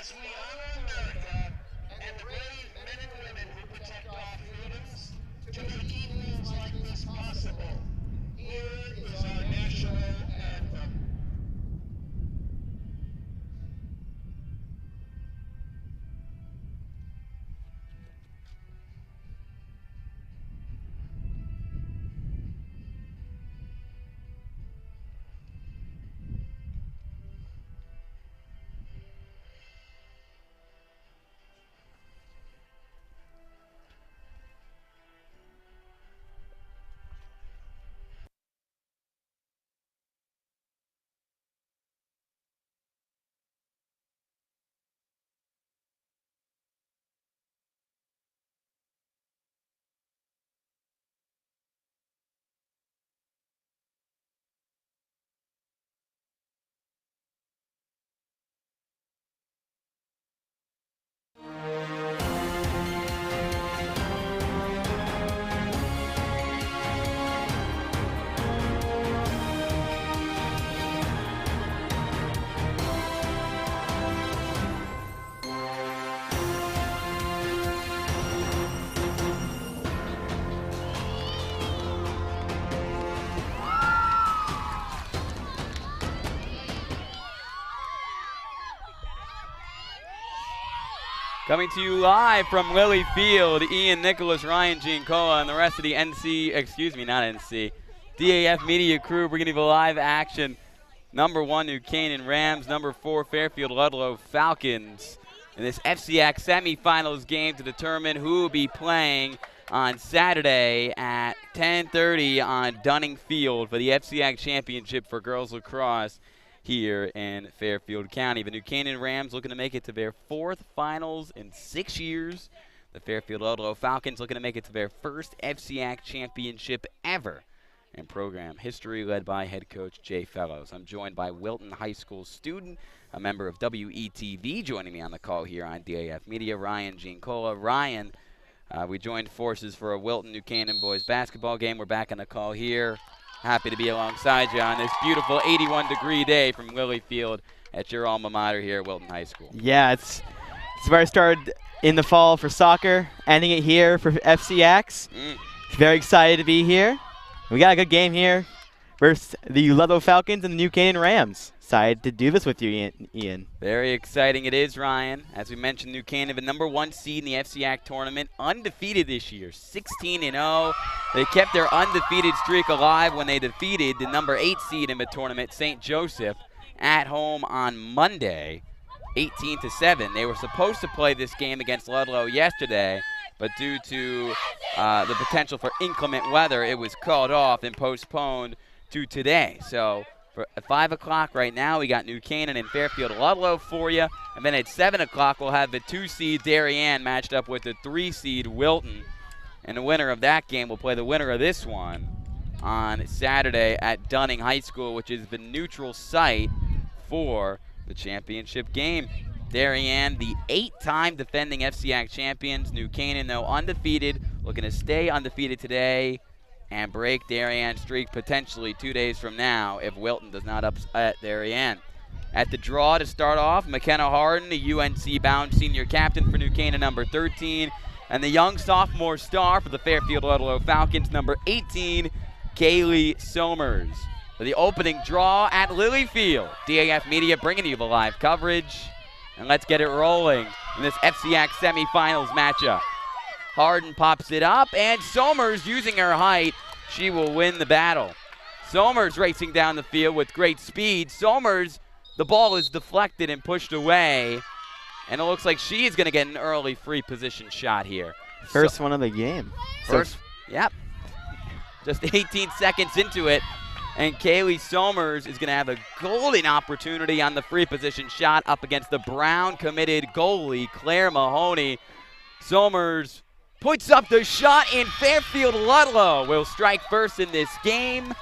As we honor America and the brave men and women who protect our freedoms to make evenings like this possible, here is our national anthem. Coming to you live from Lilly Field, Ian Nicholas, Ryan Giancola, and the rest of the DAF Media crew bringing you the live action. Number 1, New Canaan Rams. Number 4, Fairfield Ludlowe Falcons. In this FCIAC semifinals game to determine who will be playing on Saturday at 10:30 on Dunning Field for the FCIAC Championship for girls lacrosse here in Fairfield County. The New Canaan Rams looking to make it to their 4th finals in 6 years. The Fairfield Ludlowe Falcons looking to make it to their first FCIAC championship ever in program history, led by head coach Jay Fellows. I'm joined by Wilton High School student, a member of WETV, joining me on the call here on DAF Media, Ryan Giancola. Ryan, we joined forces for a Wilton New Canaan boys basketball game. We're back on the call here. Happy to be alongside you on this beautiful 81-degree day from Lilly Field at your alma mater here at Wilton High School. Yeah, it's where I started in the fall for soccer, ending it here for FCIACs. Very excited to be here. We got a good game here versus the Ludlowe Falcons and the New Canaan Rams. Excited to do this with you, Ian. Very exciting it is, Ryan. As we mentioned, New Canaan, the number 1 seed in the FCIAC tournament, undefeated this year, 16-0. They kept their undefeated streak alive when they defeated the number 8 seed in the tournament, St. Joseph, at home on Monday, 18-7. They were supposed to play this game against Ludlowe yesterday, but due to the potential for inclement weather, it was called off and postponed to today. So at 5 o'clock right now, we got New Canaan and Fairfield Ludlowe for you. And then at 7 o'clock, we'll have the 2 seed Darien matched up with the 3 seed Wilton. And the winner of that game will play the winner of this one on Saturday at Dunning High School, which is the neutral site for the championship game. Darien, the 8-time defending FCIAC champions. New Canaan, though, undefeated, looking to stay undefeated today and break Darien's streak potentially 2 days from now if Wilton does not upset Darien. At the draw to start off, McKenna Harden, the UNC-bound senior captain for New Canaan, number 13, and the young sophomore star for the Fairfield Ludlowe Falcons, number 18, Kaylee Somers. For the opening draw at Lilly Field, DAF Media bringing you the live coverage. And let's get it rolling in this FCIAC semifinals matchup. Harden pops it up, and Somers, using her height, she will win the battle. Somers racing down the field with great speed. Somers, the ball is deflected and pushed away, and it looks like she is going to get an early free position shot here. First one of the game. Yep. Just 18 seconds into it, and Kaylee Somers is going to have a golden opportunity on the free position shot up against the Brown-committed goalie, Claire Mahoney. Somers puts up the shot, and Fairfield Ludlowe will strike first in this game.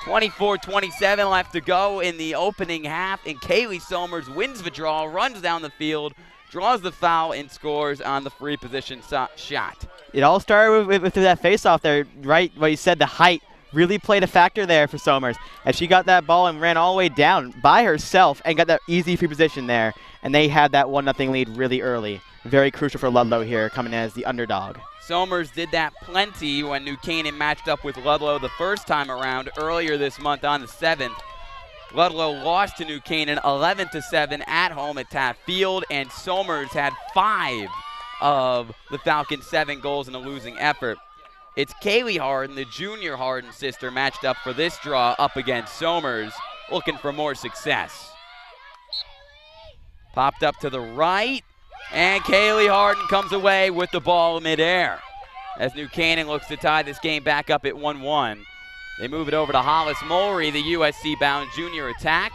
24-27 left to go in the opening half, and Kaylee Somers wins the draw, runs down the field, draws the foul, and scores on the free position shot. It all started with that face-off there, right? What you said, the height really played a factor there for Somers as she got that ball and ran all the way down by herself and got that easy free position there. And they had that 1-0 lead really early. Very crucial for Ludlowe here, coming as the underdog. Somers did that plenty when New Canaan matched up with Ludlowe the first time around earlier this month on the 7th. Ludlowe lost to New Canaan 11-7 at home at Taft Field, and Somers had 5 of the Falcons' 7 goals in a losing effort. It's Kaylee Harden, the junior Harden sister, matched up for this draw up against Somers, looking for more success. Popped up to the right, and Kaylee Harden comes away with the ball midair as New Canaan looks to tie this game back up at 1-1. They move it over to Hollis Mulry, the USC-bound junior attack.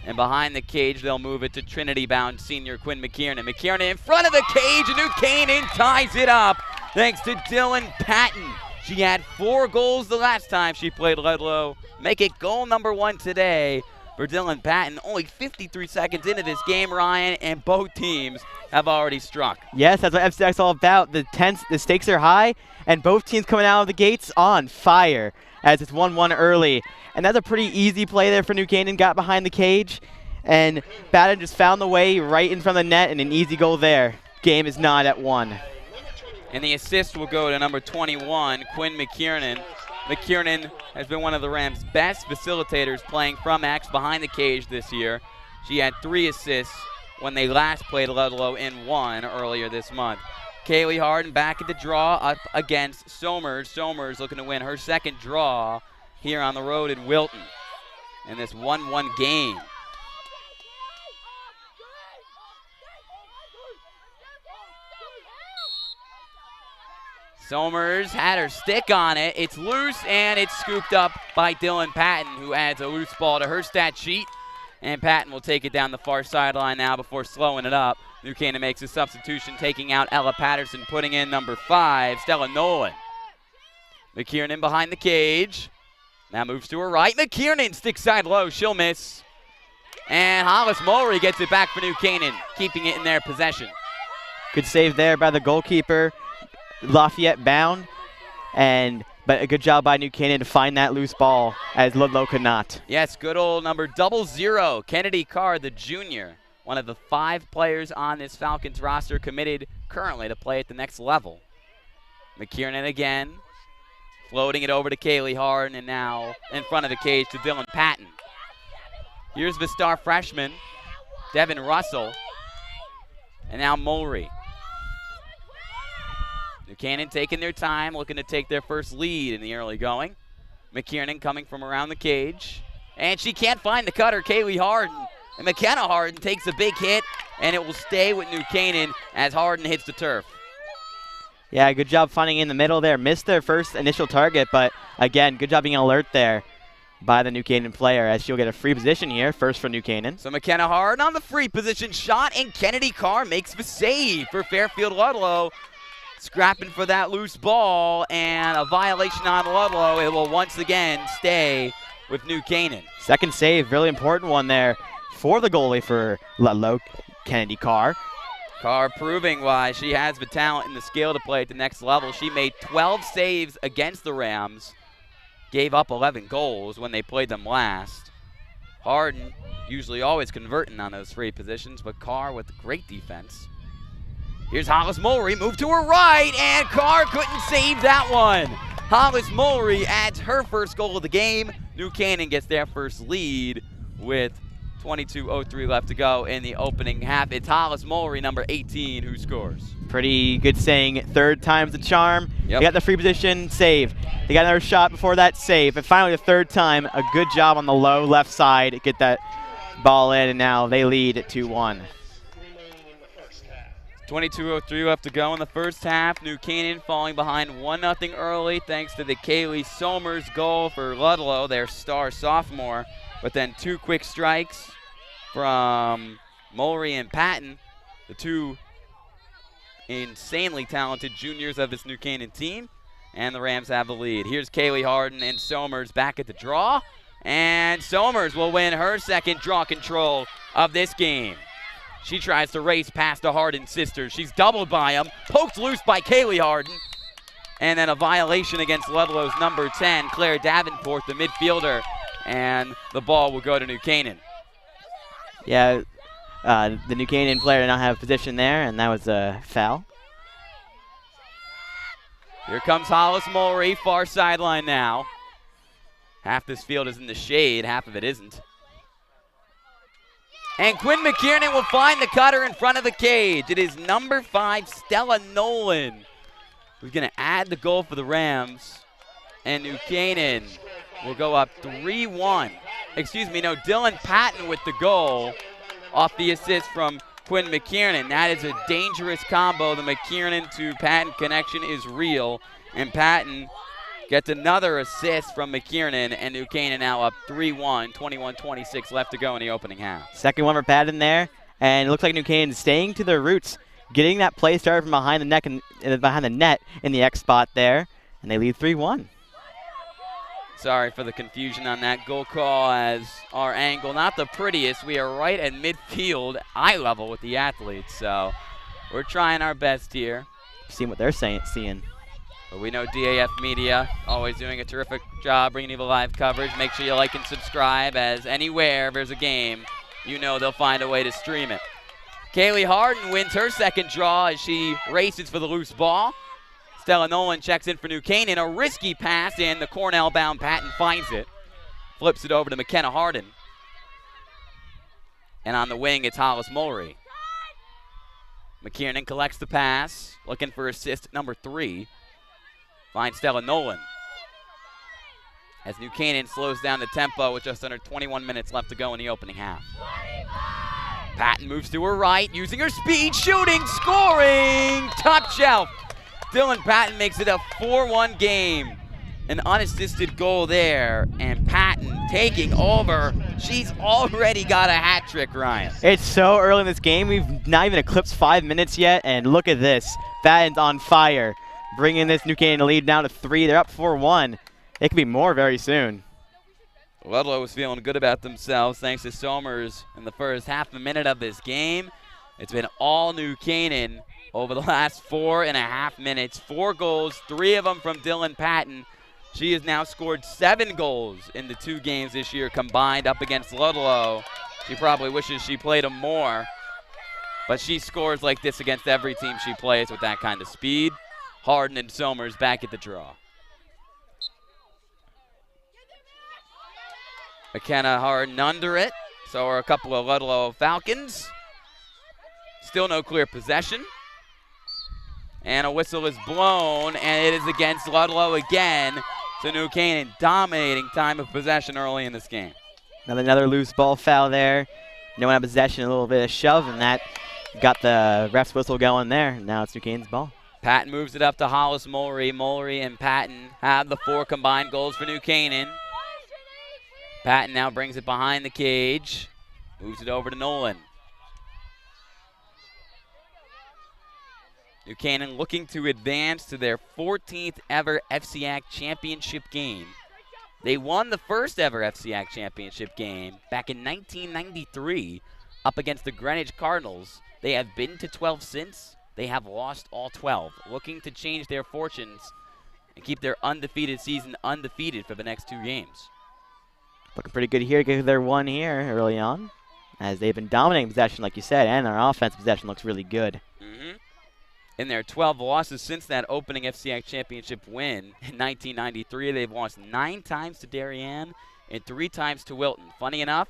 And behind the cage, they'll move it to Trinity-bound senior Quinn McKiernan. McKiernan in front of the cage, and New Canaan ties it up thanks to Dylan Patton. She had 4 goals the last time she played Ludlowe. Make it goal number 1 today for Dylan Patton. Only 53 seconds into this game, Ryan, and both teams have already struck. Yes, that's what FCIAC is all about. The stakes are high, and both teams coming out of the gates on fire as it's 1-1 early. And that's a pretty easy play there for New Canaan. Got behind the cage, and Patton just found the way right in front of the net, and an easy goal there. Game is not at 1. And the assist will go to number 21, Quinn McKiernan. McKiernan has been one of the Rams' best facilitators playing from X behind the cage this year. She had 3 assists when they last played Ludlowe in 1 earlier this month. Kaylee Harden back at the draw up against Somers. Somers looking to win her 2nd draw here on the road in Wilton in this 1-1 game. Somers had her stick on it. It's loose, and it's scooped up by Dylan Patton, who adds a loose ball to her stat sheet. And Patton will take it down the far sideline now before slowing it up. New Canaan makes a substitution, taking out Ella Patterson, putting in number 5, Stella Nolan. McKiernan behind the cage. Now moves to her right. McKiernan sticks side low. She'll miss. And Hollis Mulry gets it back for New Canaan, keeping it in their possession. Good save there by the goalkeeper. Lafayette bound, but a good job by New Canaan to find that loose ball as Ludlowe could not. Yes, good old number 00, Kennedy Carr, the junior, one of the 5 players on this Falcons roster committed currently to play at the next level. McKiernan again, floating it over to Kaylee Harden, and now in front of the cage to Dylan Patton. Here's the star freshman, Devin Russell, and now Mulry. New Canaan taking their time, looking to take their first lead in the early going. McKiernan coming from around the cage. And she can't find the cutter, Kaylee Harden. And McKenna Harden takes a big hit, and it will stay with New Canaan as Harden hits the turf. Yeah, good job finding in the middle there. Missed their first initial target, but again, good job being alert there by the New Canaan player as she'll get a free position here, first for New Canaan. So McKenna Harden on the free position shot, and Kennedy Carr makes the save for Fairfield Ludlowe. Scrapping for that loose ball, and a violation on Ludlowe. It will once again stay with New Canaan. Second save, really important one there for the goalie for Ludlowe, Kennedy Carr. Carr proving why she has the talent and the skill to play at the next level. She made 12 saves against the Rams, gave up 11 goals when they played them last. Harden usually always converting on those free positions, but Carr with great defense. Here's Hollis Mulry, move to her right, and Carr couldn't save that one. Hollis Mulry adds her first goal of the game. New Canaan gets their first lead with 22:03 left to go in the opening half. It's Hollis Mulry, number 18, who scores. Pretty good saying, 3rd time's the charm. Yep. They got the free position, save. They got another shot before that save, and finally the 3rd time, a good job on the low left side, get that ball in, and now they lead at 2-1. 22:03 left to go in the first half. New Canaan falling behind 1-0 early thanks to the Kaylee Somers goal for Ludlowe, their star sophomore. But then 2 quick strikes from Mulry and Patton, the 2 insanely talented juniors of this New Canaan team. And the Rams have the lead. Here's Kaylee Harden and Somers back at the draw. And Somers will win her 2nd draw control of this game. She tries to race past the Harden sisters. She's doubled by them, poked loose by Kaylee Harden. And then a violation against Ludlow's number 10, Claire Davenport, the midfielder. And the ball will go to New Canaan. Yeah, the New Canaan player did not have position there, and that was a foul. Here comes Hollis Mulry, far sideline now. Half this field is in the shade, half of it isn't. And Quinn McKiernan will find the cutter in front of the cage. It is number 5, Stella Nolan, who's going to add the goal for the Rams. And New Canaan will go up 3-1. Excuse me, no, Dylan Patton with the goal off the assist from Quinn McKiernan. That is a dangerous combo. The McKiernan to Patton connection is real. And Patton gets another assist from McKiernan, and New Canaan now up 3-1, 21-26 left to go in the opening half. Second one for Patton there, and it looks like New Canaan is staying to their roots, getting that play started from behind the neck and behind the net in the X spot there, and they lead 3-1. Sorry for the confusion on that goal call, as our angle, not the prettiest. We are right at midfield, eye level with the athletes, so we're trying our best here. Seeing what they're seeing. But we know DAF Media always doing a terrific job bringing you the live coverage. Make sure you like and subscribe, as anywhere there's a game, you know they'll find a way to stream it. Kaylee Harden wins her second draw as she races for the loose ball. Stella Nolan checks in for New Canaan. A risky pass, and the Cornell-bound Patton finds it. Flips it over to McKenna Harden. And on the wing, it's Hollis Mulry. McKiernan collects the pass, looking for assist number 3. Finds Stella Nolan. As New Canaan slows down the tempo with just under 21 minutes left to go in the opening half. Patton moves to her right, using her speed, shooting, scoring, top shelf. Dylan Patton makes it a 4-1 game. An unassisted goal there, and Patton taking over. She's already got a hat trick, Ryan. It's so early in this game. We've not even eclipsed 5 minutes yet, and look at this. Patton's on fire, bringing this New Canaan lead down to 3. They're up 4-1. It could be more very soon. Ludlowe was feeling good about themselves thanks to Somers in the first half a minute of this game. It's been all New Canaan over the last 4.5 minutes. 4 goals, 3 of them from Dylan Patton. She has now scored 7 goals in the 2 games this year combined up against Ludlowe. She probably wishes she played them more, but she scores like this against every team she plays with that kind of speed. Harden and Somers back at the draw. McKenna Harden under it. So are a couple of Ludlowe Falcons. Still no clear possession. And a whistle is blown, and it is against Ludlowe again. So New Canaan dominating time of possession early in this game. Another loose ball foul there. No one had possession, a little bit of shove, and that got the ref's whistle going there. Now it's New Canaan's ball. Patton moves it up to Hollis Mulry. Mulry and Patton have the 4 combined goals for New Canaan. Patton now brings it behind the cage. Moves it over to Nolan. New Canaan looking to advance to their 14th ever FCIAC championship game. They won the first ever FCIAC championship game back in 1993 up against the Greenwich Cardinals. They have been to 12 since. They have lost all 12. Looking to change their fortunes and keep their undefeated season undefeated for the next 2 games. Looking pretty good here. Get their 1 here early on, as they've been dominating possession, like you said, and their offense possession looks really good. In their 12 losses since that opening FCIAC championship win in 1993, they've lost 9 times to Darien and 3 times to Wilton. Funny enough,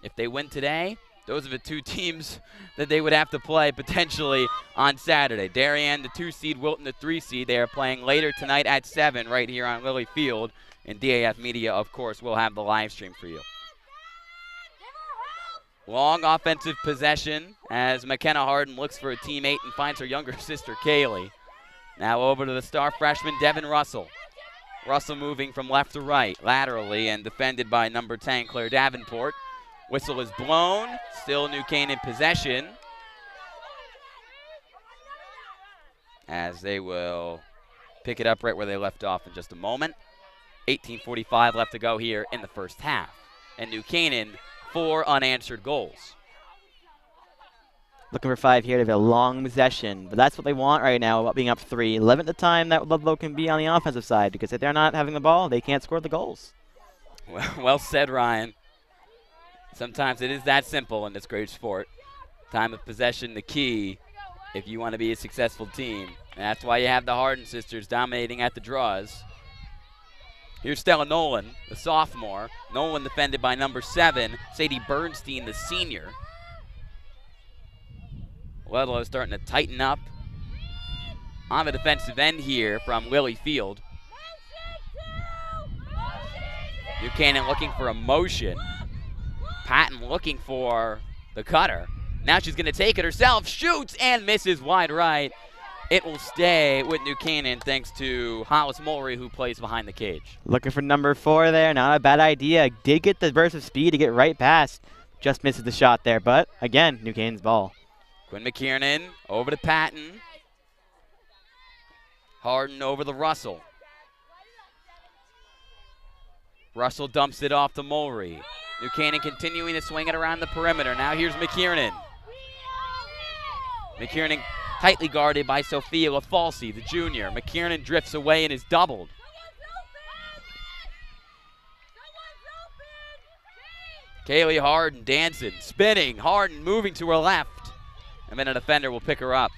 if they win today, those are the 2 teams that they would have to play potentially on Saturday. Darien, the 2 seed, Wilton, the 3 seed. They are playing later tonight at 7 right here on Lilly Field. And DAF Media, of course, will have the live stream for you. Long offensive possession as McKenna Harden looks for a teammate and finds her younger sister, Kaylee. Now over to the star freshman, Devin Russell. Russell moving from left to right, laterally, and defended by number 10, Claire Davenport. Whistle is blown. Still New Canaan possession. As they will pick it up right where they left off in just a moment. 18:45 left to go here in the first half. And New Canaan, 4 unanswered goals. Looking for 5 here to have a long possession. But that's what they want right now about being up 3. 11 the time that Ludlowe can be on the offensive side, because if they're not having the ball, they can't score the goals. Well said, Ryan. Sometimes it is that simple in this great sport. Time of possession, the key if you want to be a successful team. And that's why you have the Harden sisters dominating at the draws. Here's Stella Nolan, the sophomore. Nolan defended by number 7, Sadie Bernstein, the senior. Ludlow starting to tighten up on the defensive end here from Lily Field. Buchanan looking for a motion. Patton looking for the cutter. Now she's going to take it herself, shoots and misses wide right. It will stay with New Canaan thanks to Hollis Mulry, who plays behind the cage. Looking for number 4 there. Not a bad idea. Did get the burst of speed to get right past. Just misses the shot there, but again, New Canaan's ball. Quinn McKiernan over to Patton. Harden over to Russell. Russell dumps it off to Mulry. New Canaan continuing to swing it around the perimeter. Now here's McKiernan. McKiernan tightly guarded by Sophia LaFalsi, the junior. McKiernan drifts away and is doubled. Kaylee Harden dancing, spinning. Harden moving to her left. And then a defender will pick her up.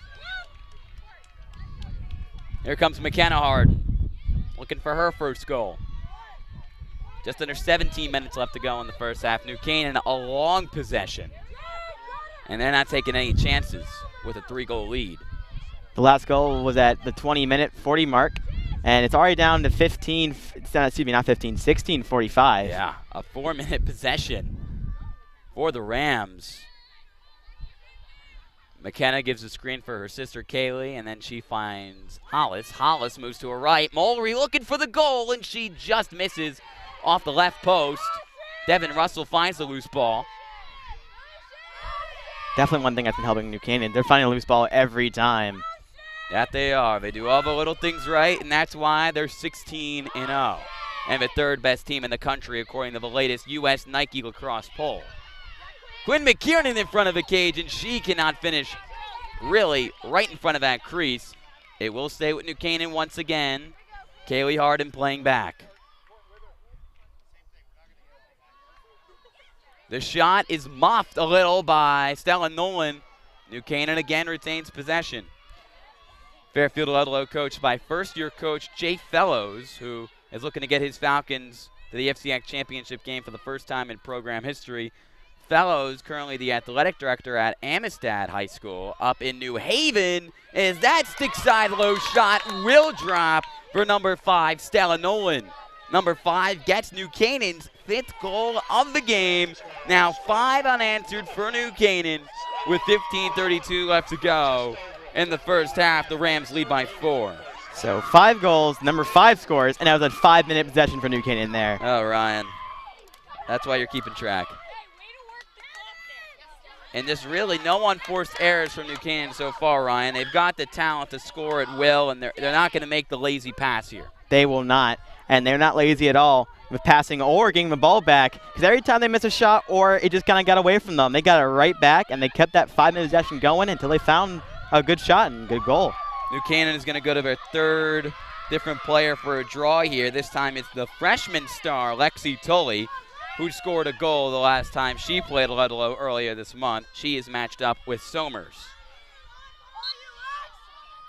Here comes McKenna Harden, looking for her first goal. Just under 17 minutes left to go in the first half. New Canaan a long possession. And they're not taking any chances with a 3-goal lead. The last goal was at the 20-minute 40 mark, and it's already down to 16:45. Yeah, a 4-minute possession for the Rams. McKenna gives a screen for her sister Kaylee, and then she finds Hollis. Hollis moves to her right. Mulry looking for the goal, and she just misses off the left post. Devin Russell finds the loose ball. Definitely one thing that's been helping New Canaan. They're finding a loose ball every time. That they are. They do all the little things right, and that's why they're 16-0. And the 3rd best team in the country, according to the latest U.S. Nike Lacrosse poll. Quinn McKiernan in front of the cage, and she cannot finish really right in front of that crease. It will stay with New Canaan once again. Kaylee Harden playing back. The shot is muffed a little by Stella Nolan. New Canaan again retains possession. Fairfield Ludlowe coached by first-year coach Jay Fellows, who is looking to get his Falcons to the FCIAC championship game for the first time in program history. Fellows, currently the athletic director at Amistad High School up in New Haven, as that stick side low shot will drop for number 5, Stella Nolan. Number 5 gets New Canaan's 5th goal of the game. Now 5 unanswered for New Canaan with 15:32 left to go. In the first half, the Rams lead by 4. So 5 goals, number 5 scores, and that was a 5-minute possession for New Canaan there. Oh, Ryan. That's why you're keeping track. And just really no unforced errors from New Canaan so far, Ryan. They've got the talent to score at will, and they're not going to make the lazy pass here. They will not, and they're not lazy at all with passing or getting the ball back, because every time they miss a shot or it just kind of got away from them, they got it right back, and they kept that 5-minute possession going until they found a good shot and good goal. New Canaan is going to go to their 3rd different player for a draw here. This time it's the freshman star, Lexi Tully, who scored a goal the last time she played Ludlow earlier this month. She is matched up with Somers.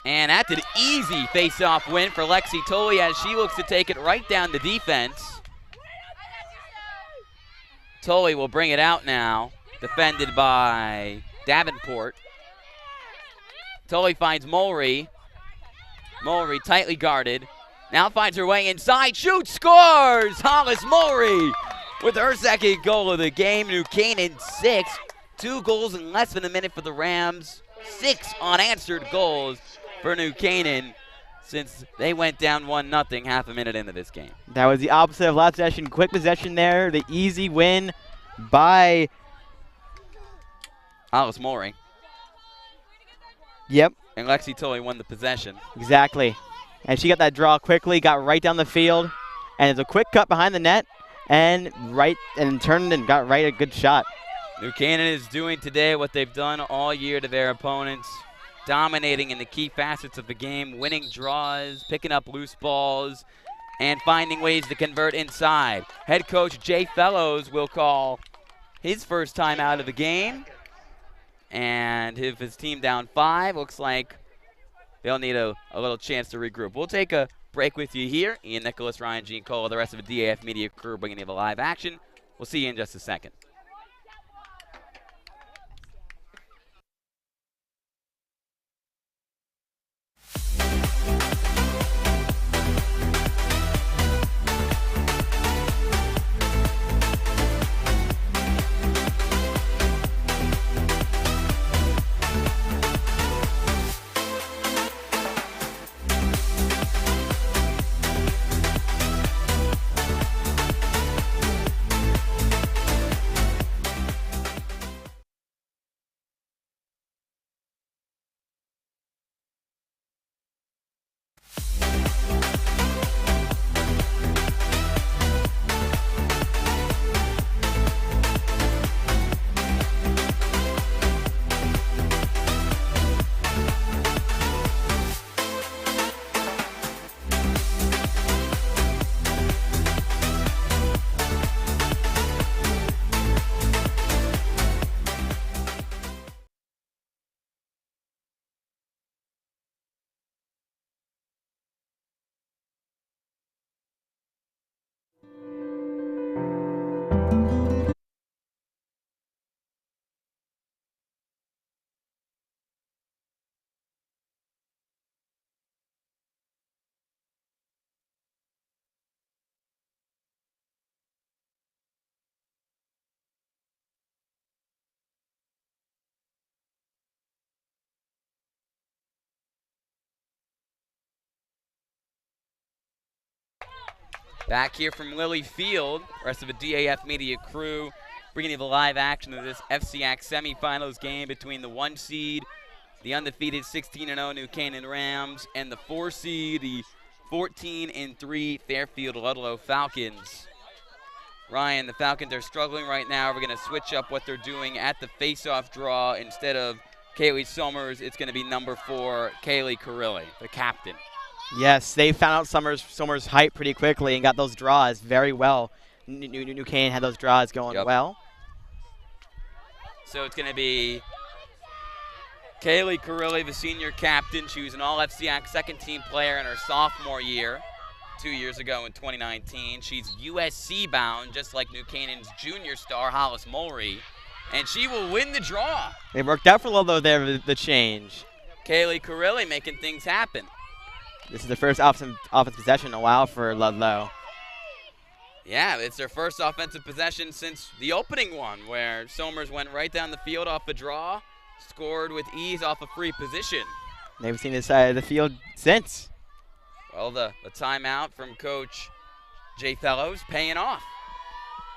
And that's an easy face-off win for Lexi Tully as she looks to take it right down the defense. Tully will bring it out now, defended by Davenport. Tully finds Mulry. Mulry tightly guarded. Now finds her way inside. Shoots, scores! Hollis Mulry with her 2nd goal of the game. New Canaan 6. 2 goals in less than a minute for the Rams. 6 unanswered goals for New Canaan since they went down 1-0 half a minute into this game. That was the opposite of last possession. Quick possession there. The easy win by Hollis Mulry. Yep. And Lexi Tully won the possession. Exactly. And she got that draw quickly, got right down the field, and it's a quick cut behind the net, and turned and got right a good shot. New Canaan is doing today what they've done all year to their opponents, dominating in the key facets of the game, winning draws, picking up loose balls, and finding ways to convert inside. Head coach Jay Fellows will call his first time out of the game. And if his team down 5, looks like they'll need a little chance to regroup. We'll take a break with you here. Ian Nicholas, Ryan Jean Cole, the rest of the DAF Media crew bringing you the live action. We'll see you in just a second. Back here from Lilly Field, rest of the DAF Media crew bringing you the live action of this FCIAC semifinals game between the 1 seed, the undefeated 16-0 New Canaan Rams, and the 4 seed, the 14-3 Fairfield Ludlowe Falcons. Ryan, the Falcons are struggling right now. We're going to switch up what they're doing at the face-off draw. Instead of Kaylee Somers, it's going to be number 4, Kaylee Carilli, the captain. Yes, they found out Somers' height pretty quickly and got those draws very well. New Canaan had those draws going well. So it's going to be Kaylee Carilli, the senior captain. She was an All-FCIAC second-team player in her sophomore year, 2 years ago in 2019. She's USC-bound, just like New Canaan's junior star, Hollis Mulry, and she will win the draw. They worked out for Ludlow there, the change. Kaylee Carilli making things happen. This is the first offensive possession in a while for Ludlow. Yeah, it's their first offensive possession since the opening one, where Somers went right down the field off a draw, scored with ease off a free position. They haven't seen this side of the field since. Well, the timeout from Coach Jay Fellows paying off.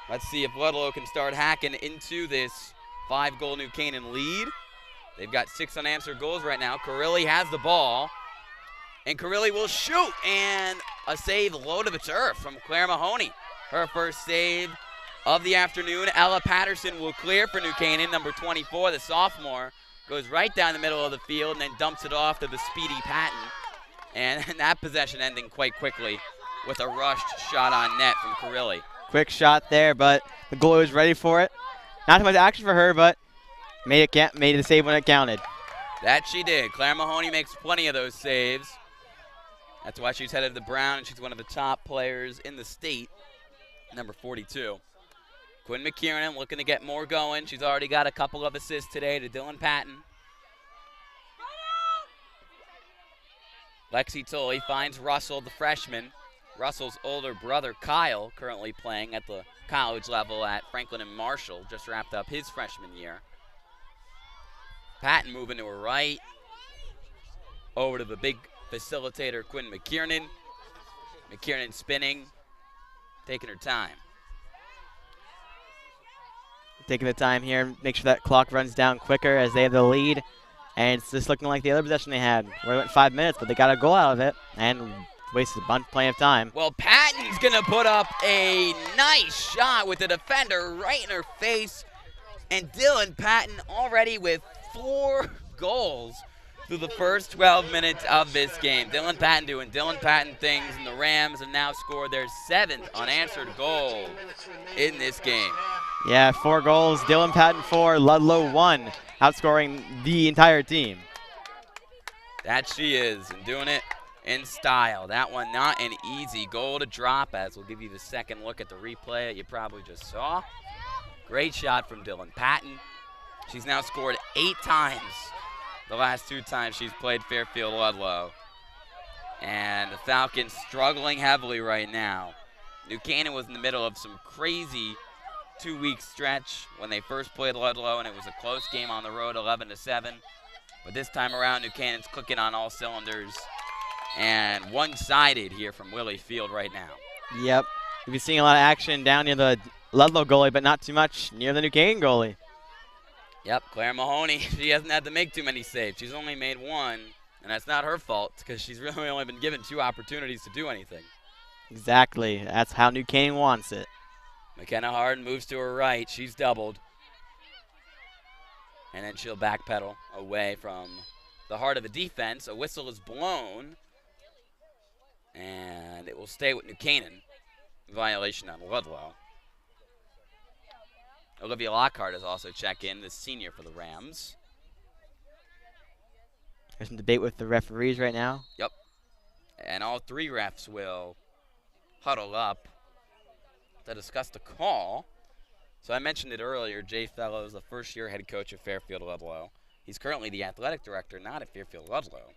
Let's see if Ludlow can start hacking into this 5-goal New Canaan lead. They've got 6 unanswered goals right now. Carilli has the ball. And Carilli will shoot, and a save low to the turf from Claire Mahoney. Her first save of the afternoon. Ella Patterson will clear for New Canaan. Number 24, the sophomore, goes right down the middle of the field and then dumps it off to the speedy Patton. And that possession ending quite quickly with a rushed shot on net from Carilli. Quick shot there, but the goalie was ready for it. Not too much action for her, but made the save when it counted. That she did. Claire Mahoney makes plenty of those saves. That's why she's headed to the Brown, and she's one of the top players in the state, number 42. Quinn McKiernan looking to get more going. She's already got a couple of assists today to Dylan Patton. Lexi Tully finds Russell, the freshman. Russell's older brother, Kyle, currently playing at the college level at Franklin and Marshall, just wrapped up his freshman year. Patton moving to her right. Over to the big facilitator, Quinn McKiernan. McKiernan spinning, taking her time. Taking the time here, make sure that clock runs down quicker as they have the lead. And it's just looking like the other possession they had, where it went 5 minutes, but they got a goal out of it and wasted plenty of time. Well, Patton's going to put up a nice shot with the defender right in her face. And Dylan Patton already with 4 goals through the first 12 minutes of this game. Dylan Patton doing Dylan Patton things, and the Rams have now scored their 7th unanswered goal in this game. Yeah, 4 goals. Dylan Patton 4, Ludlowe 1, outscoring the entire team. That she is, and doing it in style. That one not an easy goal to drop, as we'll give you the second look at the replay that you probably just saw. Great shot from Dylan Patton. She's now scored 8 times the last 2 times she's played Fairfield Ludlowe. And the Falcons struggling heavily right now. New Canaan was in the middle of some crazy 2-week stretch when they first played Ludlowe, and it was a close game on the road, 11-7. But this time around, New Canaan's clicking on all cylinders, and one-sided here from Willie Field right now. Yep. We've been seeing a lot of action down near the Ludlowe goalie, but not too much near the New Canaan goalie. Yep, Claire Mahoney, she hasn't had to make too many saves. She's only made 1, and that's not her fault because she's really only been given 2 opportunities to do anything. Exactly. That's how New Canaan wants it. McKenna Harden moves to her right. She's doubled. And then she'll backpedal away from the heart of the defense. A whistle is blown. And it will stay with New Canaan. Violation on Ludlowe. Olivia Lockhart has also checked in, the senior for the Rams. There's some debate with the referees right now. Yep. And all 3 refs will huddle up to discuss the call. So I mentioned it earlier, Jay Fellows, the first-year head coach of Fairfield Ludlowe. He's currently the athletic director, not at Fairfield Ludlowe,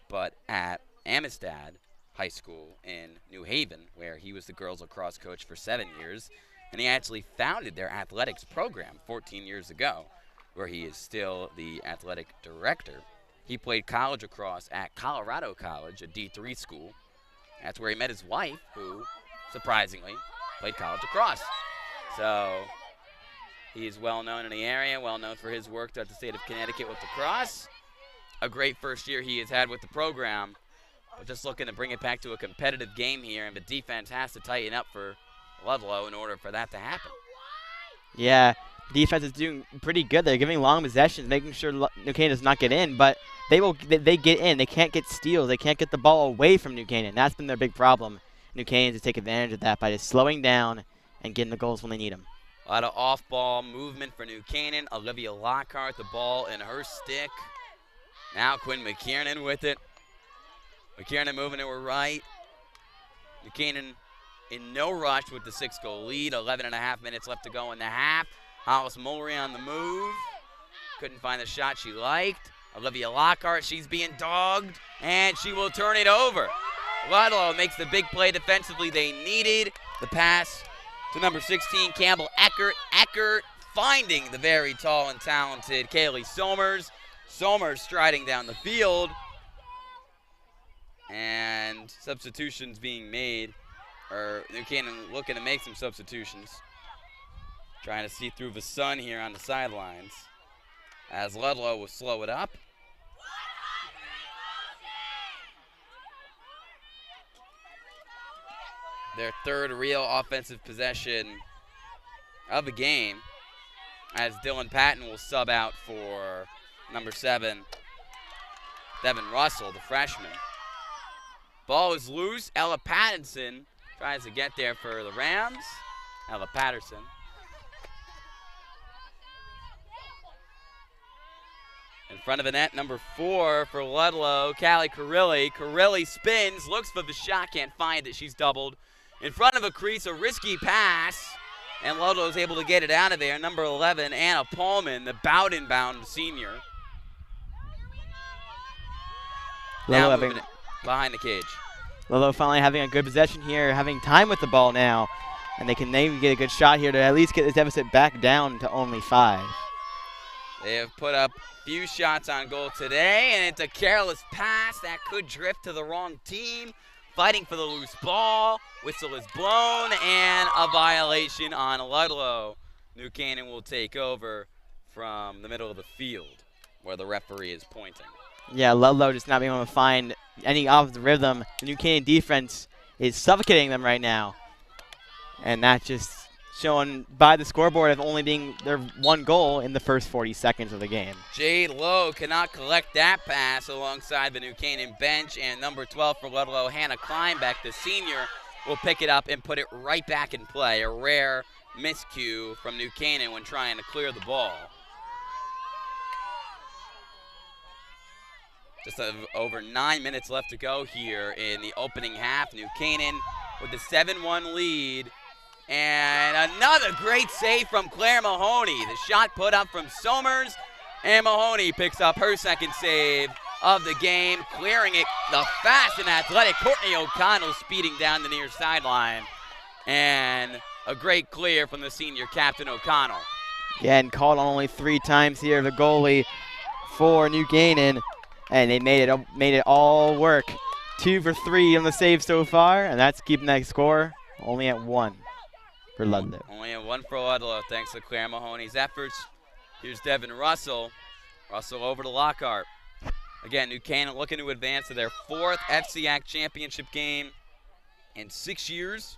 but at Amistad High School in New Haven, where he was the girls lacrosse coach for 7 years. And he actually founded their athletics program 14 years ago, where he is still the athletic director. He played college lacrosse at Colorado College, a D3 school. That's where he met his wife, who, surprisingly, played college lacrosse. So he is well known in the area, well known for his work throughout the state of Connecticut with lacrosse. A great first year he has had with the program, but just looking to bring it back to a competitive game here, and the defense has to tighten up for Ludlowe in order for that to happen. Yeah, defense is doing pretty good. They're giving long possessions, making sure New Canaan does not get in, but they get in. They can't get steals. They can't get the ball away from New Canaan. That's been their big problem. New Canaan to take advantage of that by just slowing down and getting the goals when they need them. A lot of off-ball movement for New Canaan. Olivia Lockhart, the ball in her stick. Now Quinn McKiernan with it. McKiernan moving to her right. New Canaan in no rush with the 6-goal lead. 11.5 minutes left to go in the half. Hollis Mulry on the move. Couldn't find the shot she liked. Olivia Lockhart, she's being dogged, and she will turn it over. Ludlowe makes the big play defensively they needed. The pass to number 16, Campbell Eckert. Eckert finding the very tall and talented Kaylee Somers. Somers striding down the field. And substitutions being made. Or New Canaan looking to make some substitutions. Trying to see through the sun here on the sidelines. As Ludlowe will slow it up. Their third real offensive possession of the game, as Dylan Patton will sub out for number 7, Devin Russell, the freshman. Ball is loose. Ella Pattinson tries to get there for the Rams. Ella Patterson. In front of the net, number 4 for Ludlowe, Callie Carilli. Carilli spins, looks for the shot, can't find it. She's doubled. In front of a crease, a risky pass, and Ludlow is able to get it out of there. Number 11, Anna Paulman, the Bowden-bound senior. Now moving it behind the cage. Ludlowe finally having a good possession here, having time with the ball now, and they can maybe get a good shot here to at least get this deficit back down to only 5. They have put up few shots on goal today, and it's a careless pass that could drift to the wrong team. Fighting for the loose ball. Whistle is blown, and a violation on Ludlowe. New Canaan will take over from the middle of the field where the referee is pointing. Yeah, Ludlowe just not being able to find any off the rhythm. The New Canaan defense is suffocating them right now. And that just shown by the scoreboard of only being their one goal in the first 40 seconds of the game. Jade Lowe cannot collect that pass alongside the New Canaan bench, and number 12 for Ludlow, Hannah Kleinbeck, the senior, will pick it up and put it right back in play. A rare miscue from New Canaan when trying to clear the ball. Just over 9 minutes left to go here in the opening half. New Canaan with the 7-1 lead. And another great save from Claire Mahoney. The shot put up from Somers, and Mahoney picks up her second save of the game, clearing it. The fast and athletic Courtney O'Connell speeding down the near sideline. And a great clear from the senior captain O'Connell. Yeah, and called on only 3 times here, the goalie for New Canaan. And they made it all work. 2 for 3 on the save so far, and that's keeping that score only at 1 for Ludlow. Only at 1 for Ludlow, thanks to Claire Mahoney's efforts. Here's Devin Russell. Russell over to Lockhart. Again, New Canaan looking to advance to their 4th FCIAC championship game in 6 years.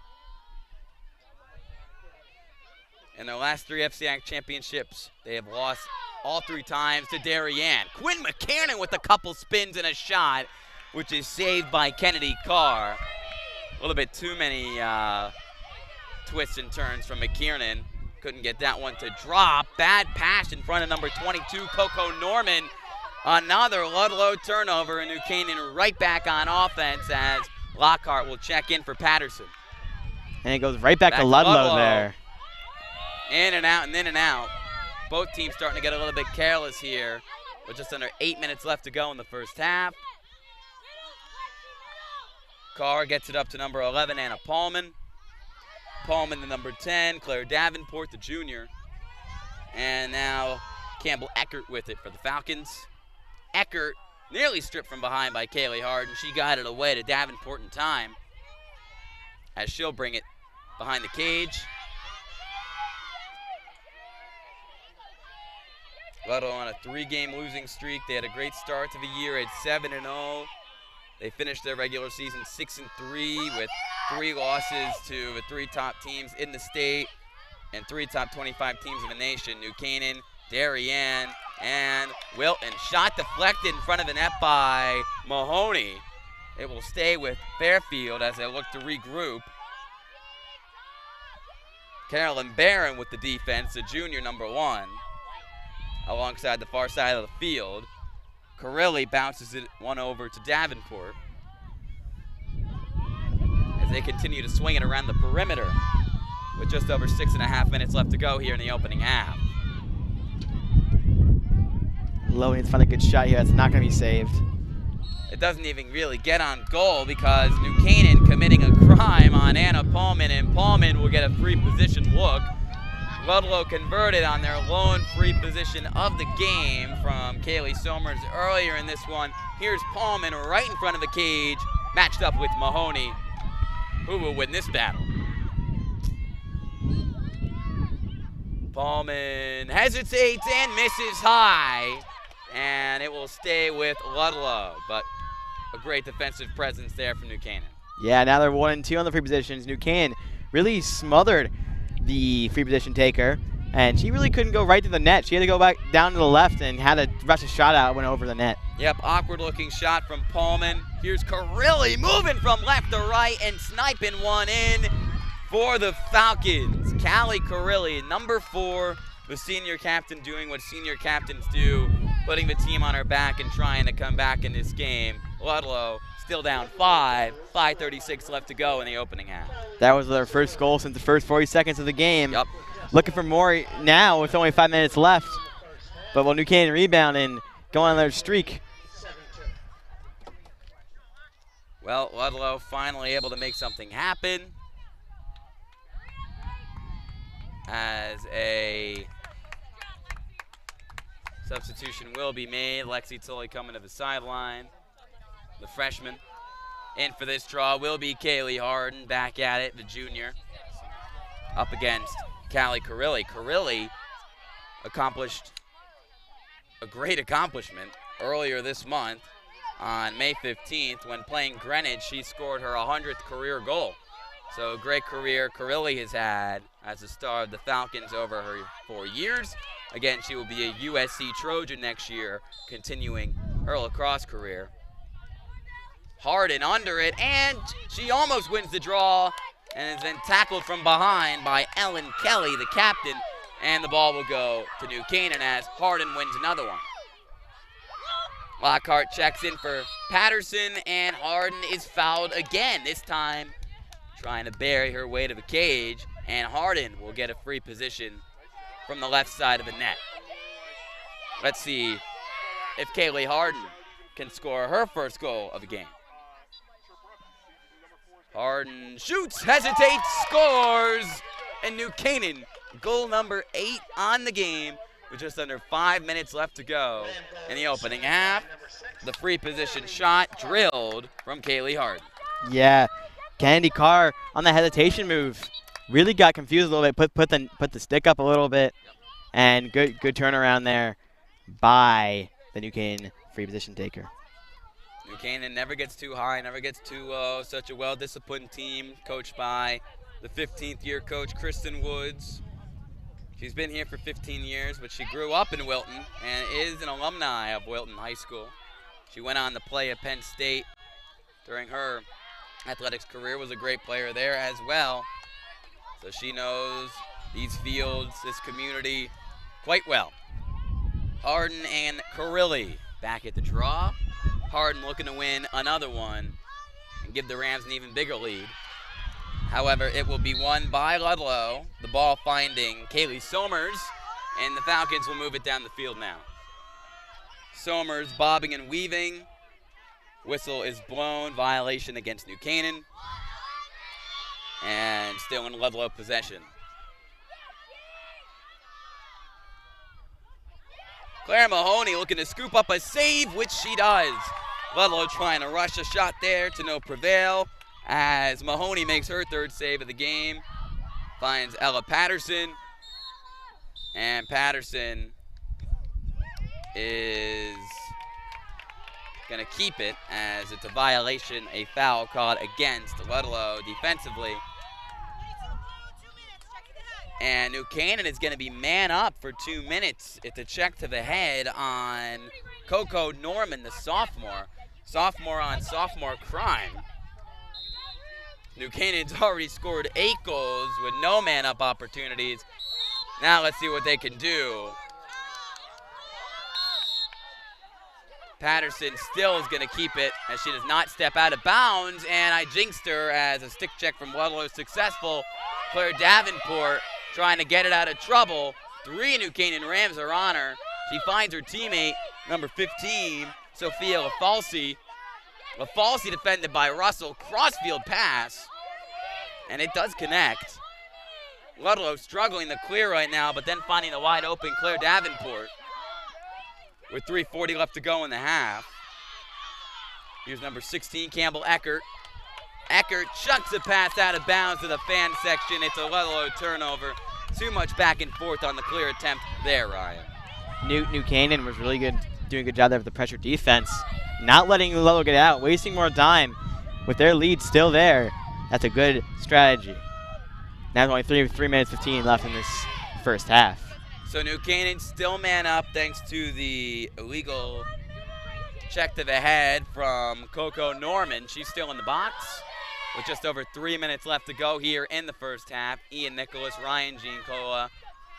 In their last 3 FCIAC championships, they have lost all 3 times to Darien. Quinn McKiernan with a couple spins and a shot, which is saved by Kennedy Carr. A little bit too many twists and turns from McKiernan. Couldn't get that one to drop. Bad pass in front of number 22, Coco Norman. Another Ludlow turnover, and New Canaan right back on offense as Lockhart will check in for Patterson. And it goes right back to Ludlow there. In and out and in and out. Both teams starting to get a little bit careless here with just under 8 minutes left to go in the first half. Carr gets it up to number 11, Anna Paulman. Paulman, the number 10, Claire Davenport, the junior. And now Campbell Eckert with it for the Falcons. Eckert nearly stripped from behind by Kaylee Harden. She got it away to Davenport in time as she'll bring it behind the cage. Ludlow on a 3-game losing streak. They had a great start to the year at 7-0. They finished their regular season 6-3 with 3 losses to the 3 top teams in the state and 3 top 25 teams in the nation. New Canaan, Darien, and Wilton. Shot deflected in front of the net by Mahoney. It will stay with Fairfield as they look to regroup. Carolyn Barron with the defense, the junior number 1. Alongside the far side of the field. Carilli bounces it one over to Davenport as they continue to swing it around the perimeter with just over 6.5 minutes left to go here in the opening half. Lowe needs to find a good shot here. That's not going to be saved. It doesn't even really get on goal because New Canaan committing a crime on Anna Paulman, and Paulman will get a free position look. Ludlow converted on their lone free position of the game from Kaylee Somers earlier in this one. Here's Paulman right in front of the cage, matched up with Mahoney. Who will win this battle? Paulman hesitates and misses high, and it will stay with Ludlow, but a great defensive presence there from New Canaan. Yeah, now they're 1 and 2 on the free positions. New Canaan really smothered the free position taker, and she really couldn't go right to the net. She had to go back down to the left and had to rush a shot out, went over the net. Yep, awkward looking shot from Paulman. Here's Carilli moving from left to right and sniping one in for the Falcons. Callie Carilli, number 4, the senior captain doing what senior captains do, putting the team on her back and trying to come back in this game. Ludlow still down 5:36 left to go in the opening half. That was their first goal since the first 40 seconds of the game. Yep. Looking for more now with only 5 minutes left. But will New Canaan rebound and go on their streak? Well, Ludlow finally able to make something happen as a substitution will be made. Lexi Tully coming to the sideline. The freshman in for this draw will be Kaylee Harden, back at it, the junior, up against Callie Carilli. Carilli accomplished a great accomplishment earlier this month on May 15th when playing Greenwich. She scored her 100th career goal. So a great career Carilli has had as a star of the Falcons over her 4 years. Again, she will be a USC Trojan next year, continuing her lacrosse career. Harden under it, and she almost wins the draw and is then tackled from behind by Ellen Kelly, the captain, and the ball will go to New Canaan as Harden wins another one. Lockhart checks in for Patterson, and Harden is fouled again, this time trying to bury her way to the cage, and Harden will get a free position from the left side of the net. Let's see if Kaylee Harden can score her first goal of the game. Harden shoots, hesitates, scores, and New Canaan, goal number 8 on the game with just under 5 minutes left to go in the opening half. The free position shot drilled from Kaylee Harden. Yeah, Kennedy Carr on the hesitation move really got confused a little bit, put the stick up a little bit, and good turnaround there by the New Canaan free position taker. New Canaan never gets too high, never gets too low. Such a well-disciplined team coached by the 15th year coach, Kristen Woods. She's been here for 15 years, but she grew up in Wilton and is an alumni of Wilton High School. She went on to play at Penn State during her athletics career, was a great player there as well. So she knows these fields, this community quite well. Harden and Carilli back at the draw. Harden looking to win another one and give the Rams an even bigger lead. However, it will be won by Ludlowe, the ball finding Kaylee Somers, and the Falcons will move it down the field now. Somers bobbing and weaving. Whistle is blown, violation against New Canaan. And still in Ludlowe possession. Claire Mahoney looking to scoop up a save, which she does. Ludlowe trying to rush a shot there to no prevail as Mahoney makes her third save of the game. Finds Ella Patterson. And Patterson is going to keep it as it's a violation, a foul called against Ludlowe defensively. And New Canaan is going to be man up for 2 minutes. It's a check to the head on Coco Norman, the sophomore. Sophomore on sophomore crime. New Canaan's already scored 8 goals with no man up opportunities. Now let's see what they can do. Patterson still is going to keep it as she does not step out of bounds. And I jinxed her as a stick check from Ludlowe is successful. Claire Davenport trying to get it out of trouble. 3 New Canaan Rams are on her. She finds her teammate, number 15, Sophia LaFalsi. LaFalsi defended by Russell. Crossfield pass. And it does connect. Ludlowe struggling to clear right now, but then finding the wide open Claire Davenport. With 3:40 left to go in the half. Here's number 16, Campbell Eckert. Eckert chucks a pass out of bounds to the fan section. It's a Ludlowe turnover. Too much back and forth on the clear attempt there, Ryan. New Canaan was really good, doing a good job there with the pressure defense. Not letting Ludlowe get out, wasting more time. With their lead still there, that's a good strategy. Now there's only 3 minutes 15 left in this first half. So New Canaan still man up thanks to the illegal check to the head from Coco Norman. She's still in the box with just over 3 minutes left to go here in the first half. Ian Nicholas, Ryan Giancola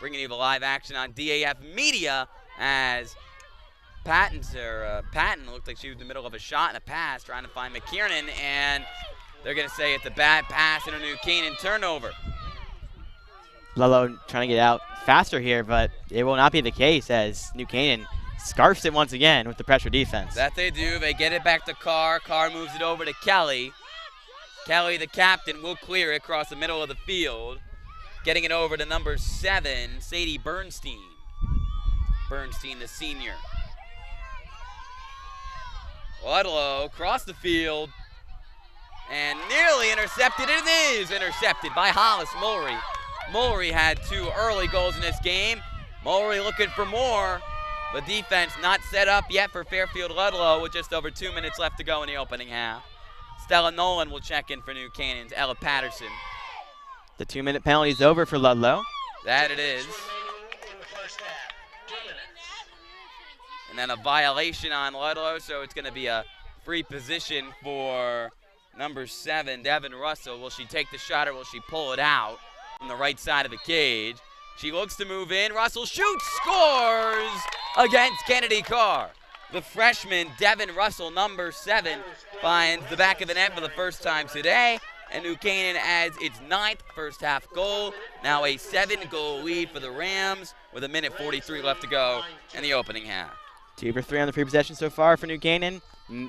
bringing you the live action on DAF Media as Patton looked like she was in the middle of a shot and a pass trying to find McKiernan, and they're going to say it's a bad pass and a New Canaan turnover. Ludlowe trying to get out faster here, but it will not be the case as New Canaan scarfs it once again with the pressure defense. That they do. They get it back to Carr. Carr moves it over to Kelly. Kelly, the captain, will clear it across the middle of the field. Getting it over to number 7, Sadie Bernstein. Bernstein, the senior. Ludlowe across the field and nearly intercepted. It is intercepted by Hollis Mulry. Mulry had 2 early goals in this game. Mulry looking for more. The defense not set up yet for Fairfield Ludlowe with just over 2 minutes left to go in the opening half. Stella Nolan will check in for New Canaan's Ella Patterson. The 2-minute penalty is over for Ludlowe. That it is. And then a violation on Ludlowe, so it's going to be a free position for number 7, Devin Russell. Will she take the shot or will she pull it out from the right side of the cage? She looks to move in. Russell shoots, scores against Kennedy Carr. The freshman, Devin Russell, number 7, finds the back of the net for the first time today. And New Canaan adds its 9th first half goal. Now a 7-goal lead for the Rams with 1:43 left to go in the opening half. 2 for 3 on the free possession so far for New Canaan,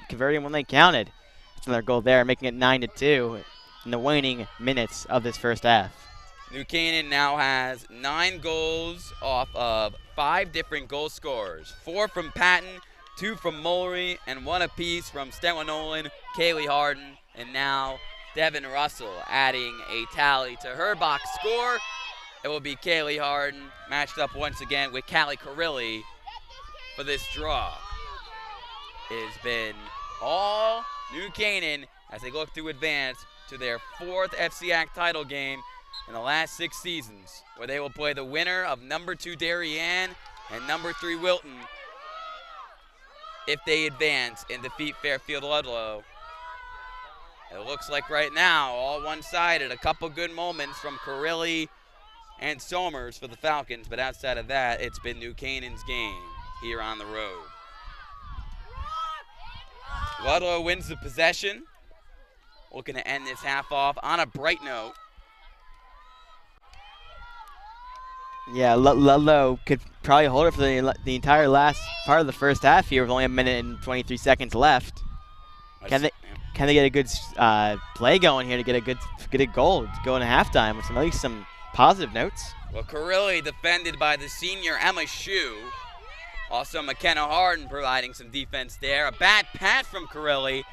converting when they counted. That's another goal there, making it 9-2 in the waning minutes of this first half. New Canaan now has 9 goals off of 5 different goal scorers. 4 from Patton, 2 from Mulry, and 1 apiece from Stella Nolan, Kaylee Harden, and now Devin Russell adding a tally to her box score. It will be Kaylee Harden matched up once again with Callie Carilli for this draw. It has been all New Canaan as they look to advance to their 4th FCIAC title game in the last 6 seasons, where they will play the winner of number 2 Darien and number 3 Wilton if they advance and defeat Fairfield Ludlowe. It looks like right now, all one-sided, a couple good moments from Carilli and Somers for the Falcons, but outside of that, it's been New Canaan's game here on the road. Ludlowe wins the possession. Looking to end this half off on a bright note. Yeah, Ludlowe could probably hold it for the entire last part of the first half here with only 1:23 left. Can they get a good play going here to get a goal to go into halftime with at least some positive notes? Well, Carilli defended by the senior Emma Shue. Also McKenna Harden providing some defense there. A bad pass from Carilli.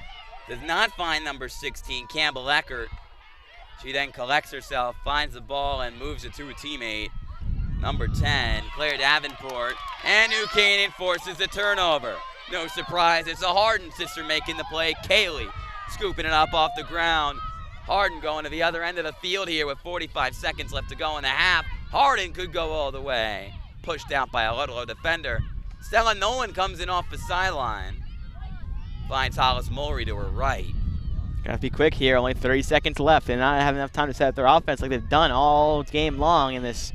Does not find number 16, Campbell Eckert. She then collects herself, finds the ball, and moves it to a teammate. Number 10, Claire Davenport. And New Canaan forces the turnover. No surprise, it's a Harden sister making the play. Kaylee scooping it up off the ground. Harden going to the other end of the field here with 45 seconds left to go in the half. Harden could go all the way. Pushed out by a Ludlowe defender. Stella Nolan comes in off the sideline. Finds Hollis Mulry to her right. Gotta be quick here, only 30 seconds left. They not have enough time to set up their offense like they've done all game long in this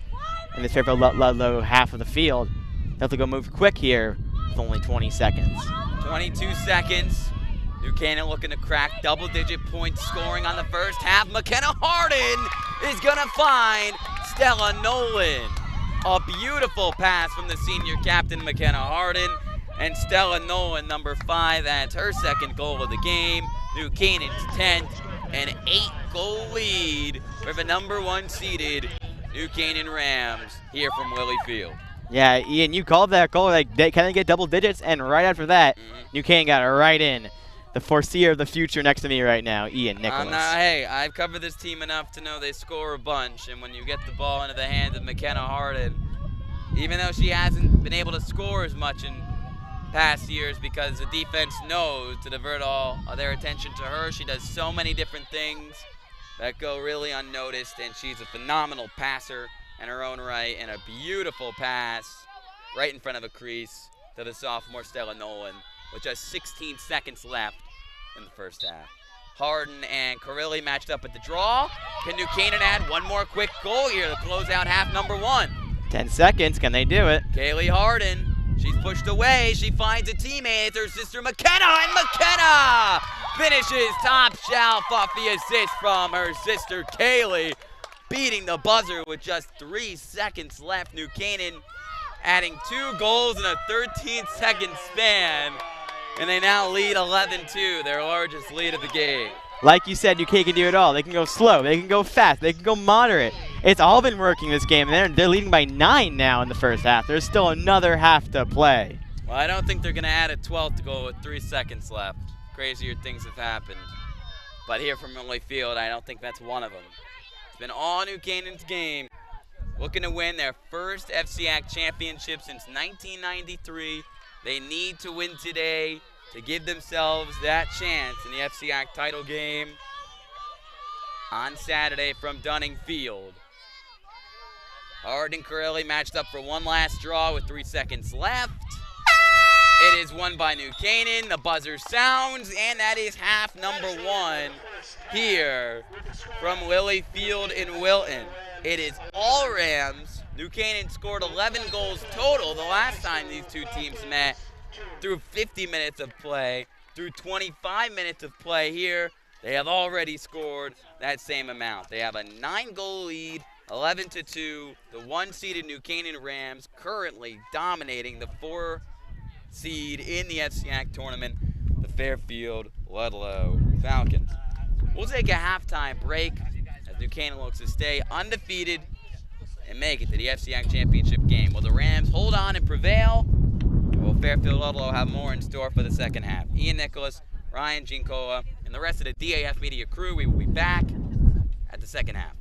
Fairfield Ludlowe half of the field. They have to go move quick here with only 20 seconds. 22 seconds. New Canaan looking to crack double-digit point scoring on the first half. McKenna Harden is gonna find Stella Nolan. A beautiful pass from the senior captain, McKenna Harden. And Stella Nolan, number 5, adds her 2nd goal of the game. New Canaan's 10th, an 8-goal lead for the number 1 seeded New Canaan Rams here from Lilly Field. Yeah, Ian, you called that goal. Like, they kind of get double digits, and right after that, New Canaan got it right in. The foreseer of the future next to me right now, Ian Nicholas. Hey, I've covered this team enough to know they score a bunch, and when you get the ball into the hands of McKenna Harden, even though she hasn't been able to score as much in past years because the defense knows to divert all of their attention to her, she does so many different things that go really unnoticed, and she's a phenomenal passer in her own right, and a beautiful pass right in front of a crease to the sophomore Stella Nolan with just 16 seconds left in the first half. Harden and Carilli matched up at the draw. Can New Canaan add one more quick goal here to close out half number 1? 10 seconds, can they do it? Kaylee Harden, she's pushed away. She finds a teammate, it's her sister McKenna, and McKenna finishes top shelf off the assist from her sister Kaylee, beating the buzzer with just 3 seconds left. New Canaan adding 2 goals in a 13-second span, and they now lead 11-2, their largest lead of the game. Like you said, New Canaan can do it all. They can go slow, they can go fast, they can go moderate. It's all been working this game, and they're leading by 9 now in the first half. There's still another half to play. Well, I don't think they're going to add a 12th goal with 3 seconds left. Crazier things have happened. But here from Lilly Field, I don't think that's one of them. It's been all New Canaan's game. Looking to win their first FCIAC championship since 1993. They need to win today to give themselves that chance in the FCIAC title game on Saturday from Dunning Field. Hard and Corelli matched up for one last draw with 3 seconds left. It is won by New Canaan. The buzzer sounds, and that is half number 1 here from Lilly Field in Wilton. It is all Rams. New Canaan scored 11 goals total the last time these two teams met through 50 minutes of play. Through 25 minutes of play here, they have already scored that same amount. They have a 9-goal lead, 11-2. The 1-seeded New Canaan Rams currently dominating the 4-seed in the FCIAC tournament, the Fairfield Ludlowe Falcons. We'll take a halftime break as New Canaan looks to stay undefeated and make it to the FCIAC championship game. Will the Rams hold on and prevail? Or will Fairfield Ludlowe have more in store for the second half? Ian Nicholas, Ryan Gincola, and the rest of the DAF Media crew, we will be back at the second half.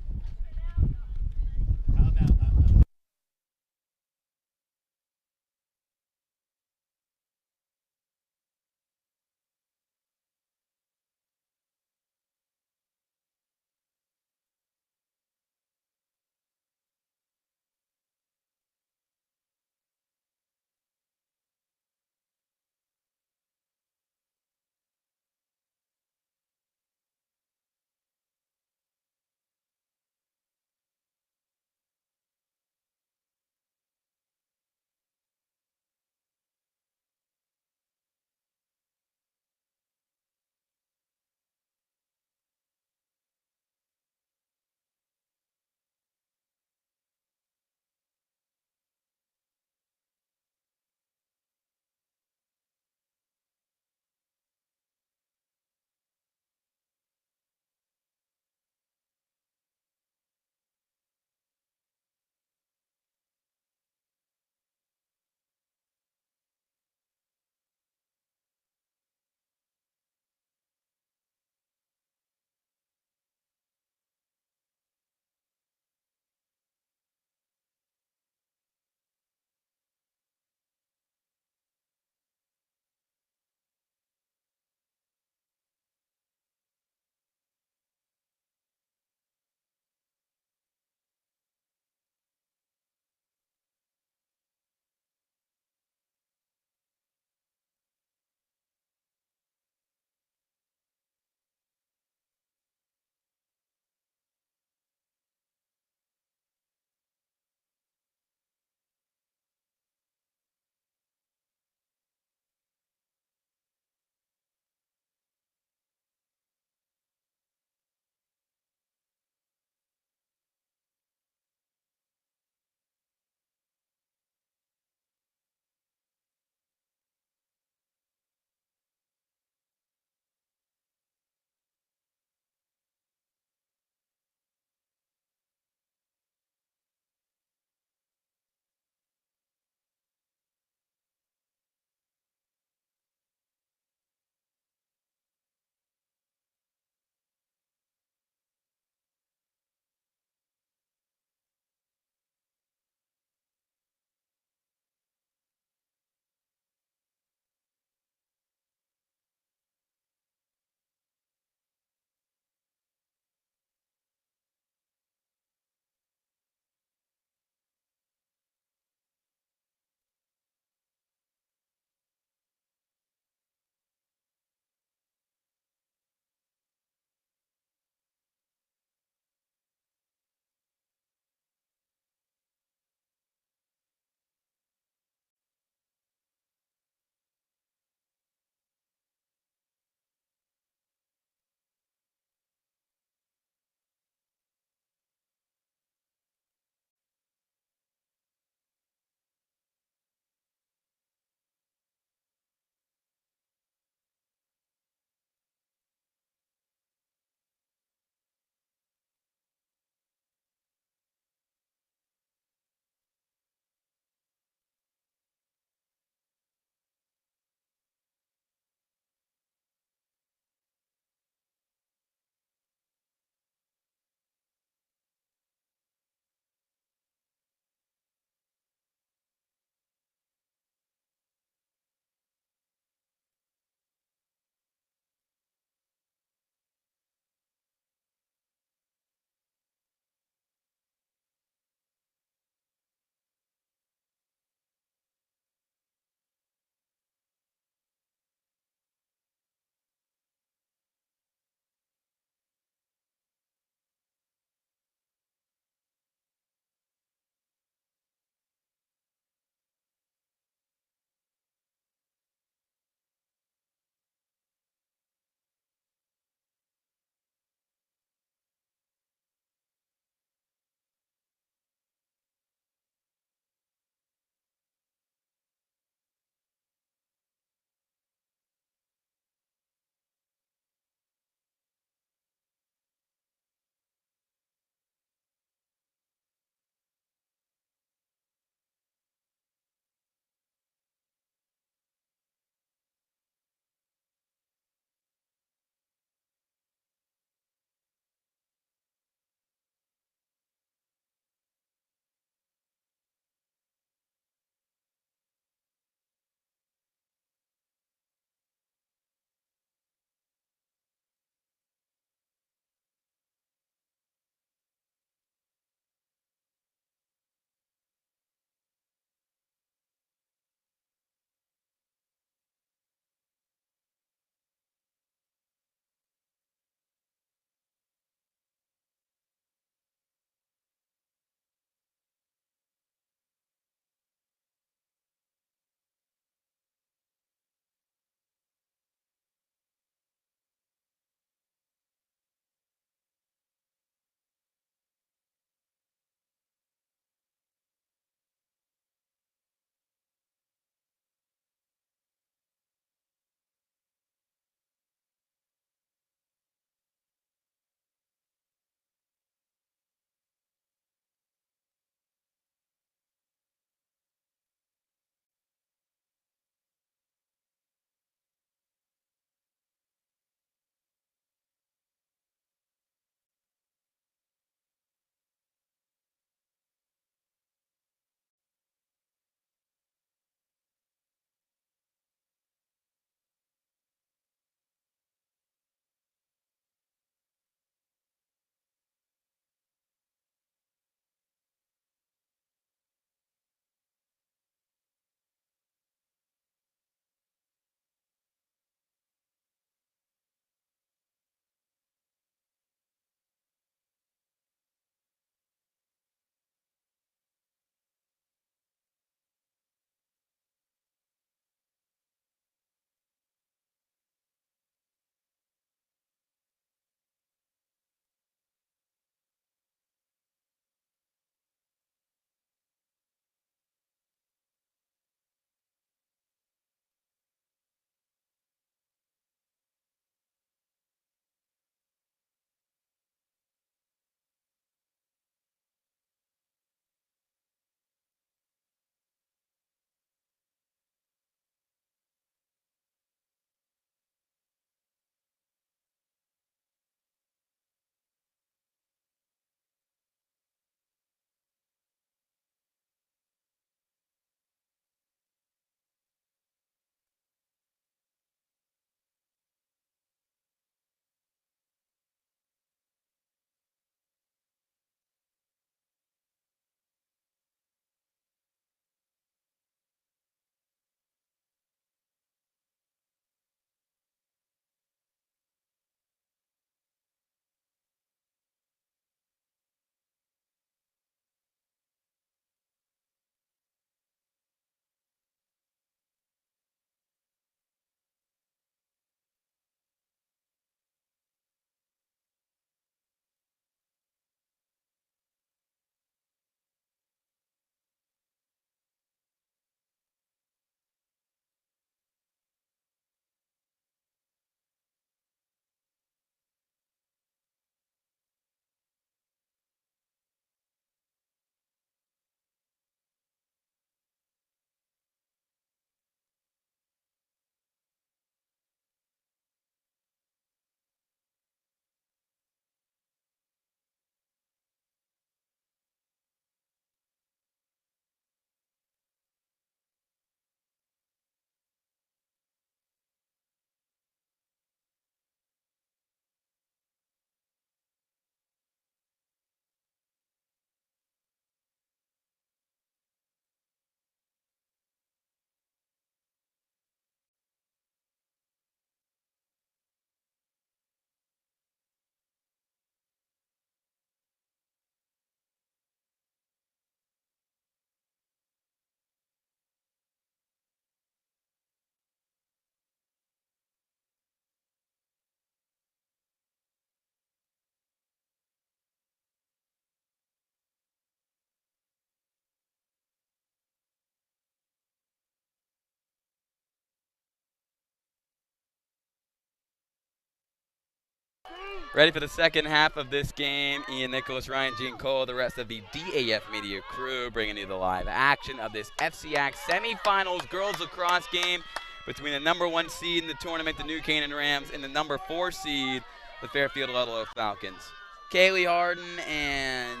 Ready for the second half of this game. Ian Nicholas, Ryan Jean Cole, the rest of the DAF Media crew bringing you the live action of this FCIAC Semifinals girls lacrosse game between the #1 seed in the tournament, the New Canaan Rams, and the #4 seed, the Fairfield Ludlowe Falcons. Kaylee Harden and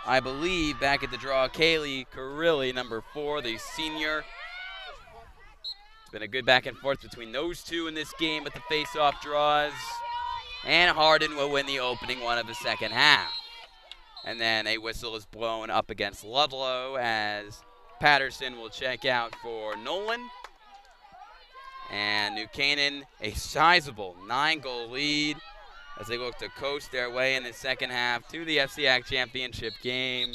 I believe back at the draw, Kaylee Carilli, #4, the senior. It's been a good back and forth between those two in this game with the face-off draws. And Harden will win the opening one of the second half. And then a whistle is blown up against Ludlowe as Patterson will check out for Nolan. And New Canaan, a sizable 9-goal lead as they look to coast their way in the second half to the FCIAC championship game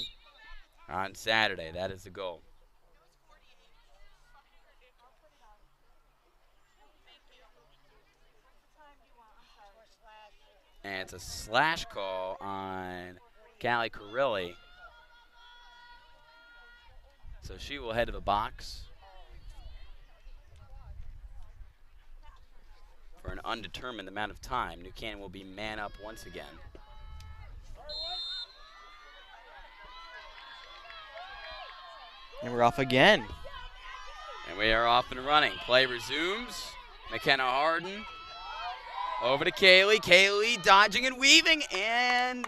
on Saturday. That is the goal. And it's a slash call on Callie Carilli. So she will head to the box for an undetermined amount of time. New Canaan will be man up once again. And we're off again. And we are off and running. Play resumes. McKenna Harden. Over to Kaylee. Kaylee dodging and weaving, and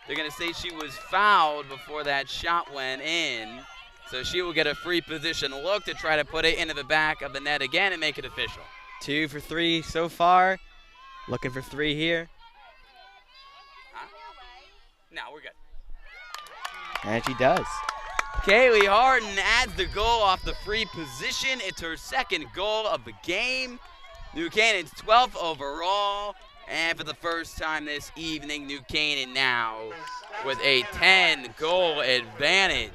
they're going to say she was fouled before that shot went in. So she will get a free position look to try to put it into the back of the net again and make it official. 2 for 3 so far. Looking for 3 here. Huh? No, we're good. And she does. Kaylee Harden adds the goal off the free position. It's her second goal of the game. New Canaan's 12th overall, and for the first time this evening, New Canaan now with a 10-goal advantage.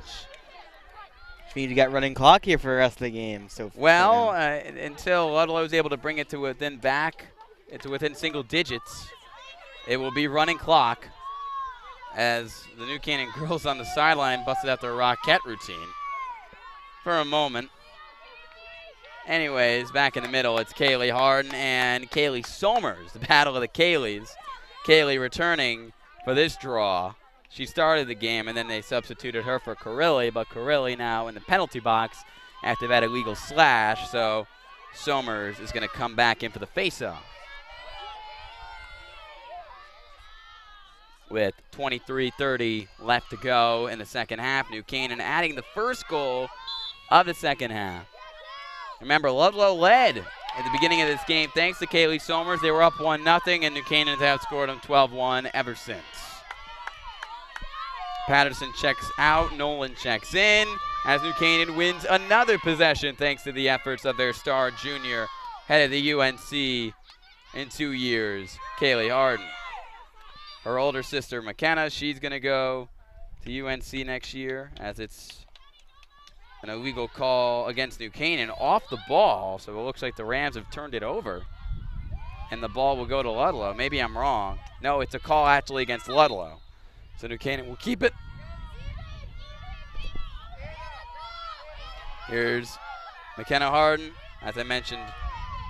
Which means you got running clock here for the rest of the game. So well, until Ludlow is able to bring it to within single digits, it will be running clock as the New Canaan girls on the sideline busted out their Rockette routine for a moment. Anyways, back in the middle, it's Kaylee Harden and Kaylee Somers, the battle of the Kayleys. Kaylee returning for this draw. She started the game, and then they substituted her for Carilli, but Carilli now in the penalty box after that illegal slash, so Somers is going to come back in for the faceoff. With 23:30 left to go in the second half, New Canaan adding the first goal of the second half. Remember, Ludlowe led at the beginning of this game thanks to Kaylee Somers. They were up 1-0, and New Canaan has outscored them 12-1 ever since. Patterson checks out. Nolan checks in as New Canaan wins another possession thanks to the efforts of their star junior head of the UNC in 2 years, Kaylee Harden. Her older sister, McKenna, she's going to go to UNC next year as it's an illegal call against New Canaan off the ball, so it looks like the Rams have turned it over. And the ball will go to Ludlowe. Maybe I'm wrong. No, it's a call actually against Ludlowe. So New Canaan will keep it. Here's McKenna Harden. As I mentioned,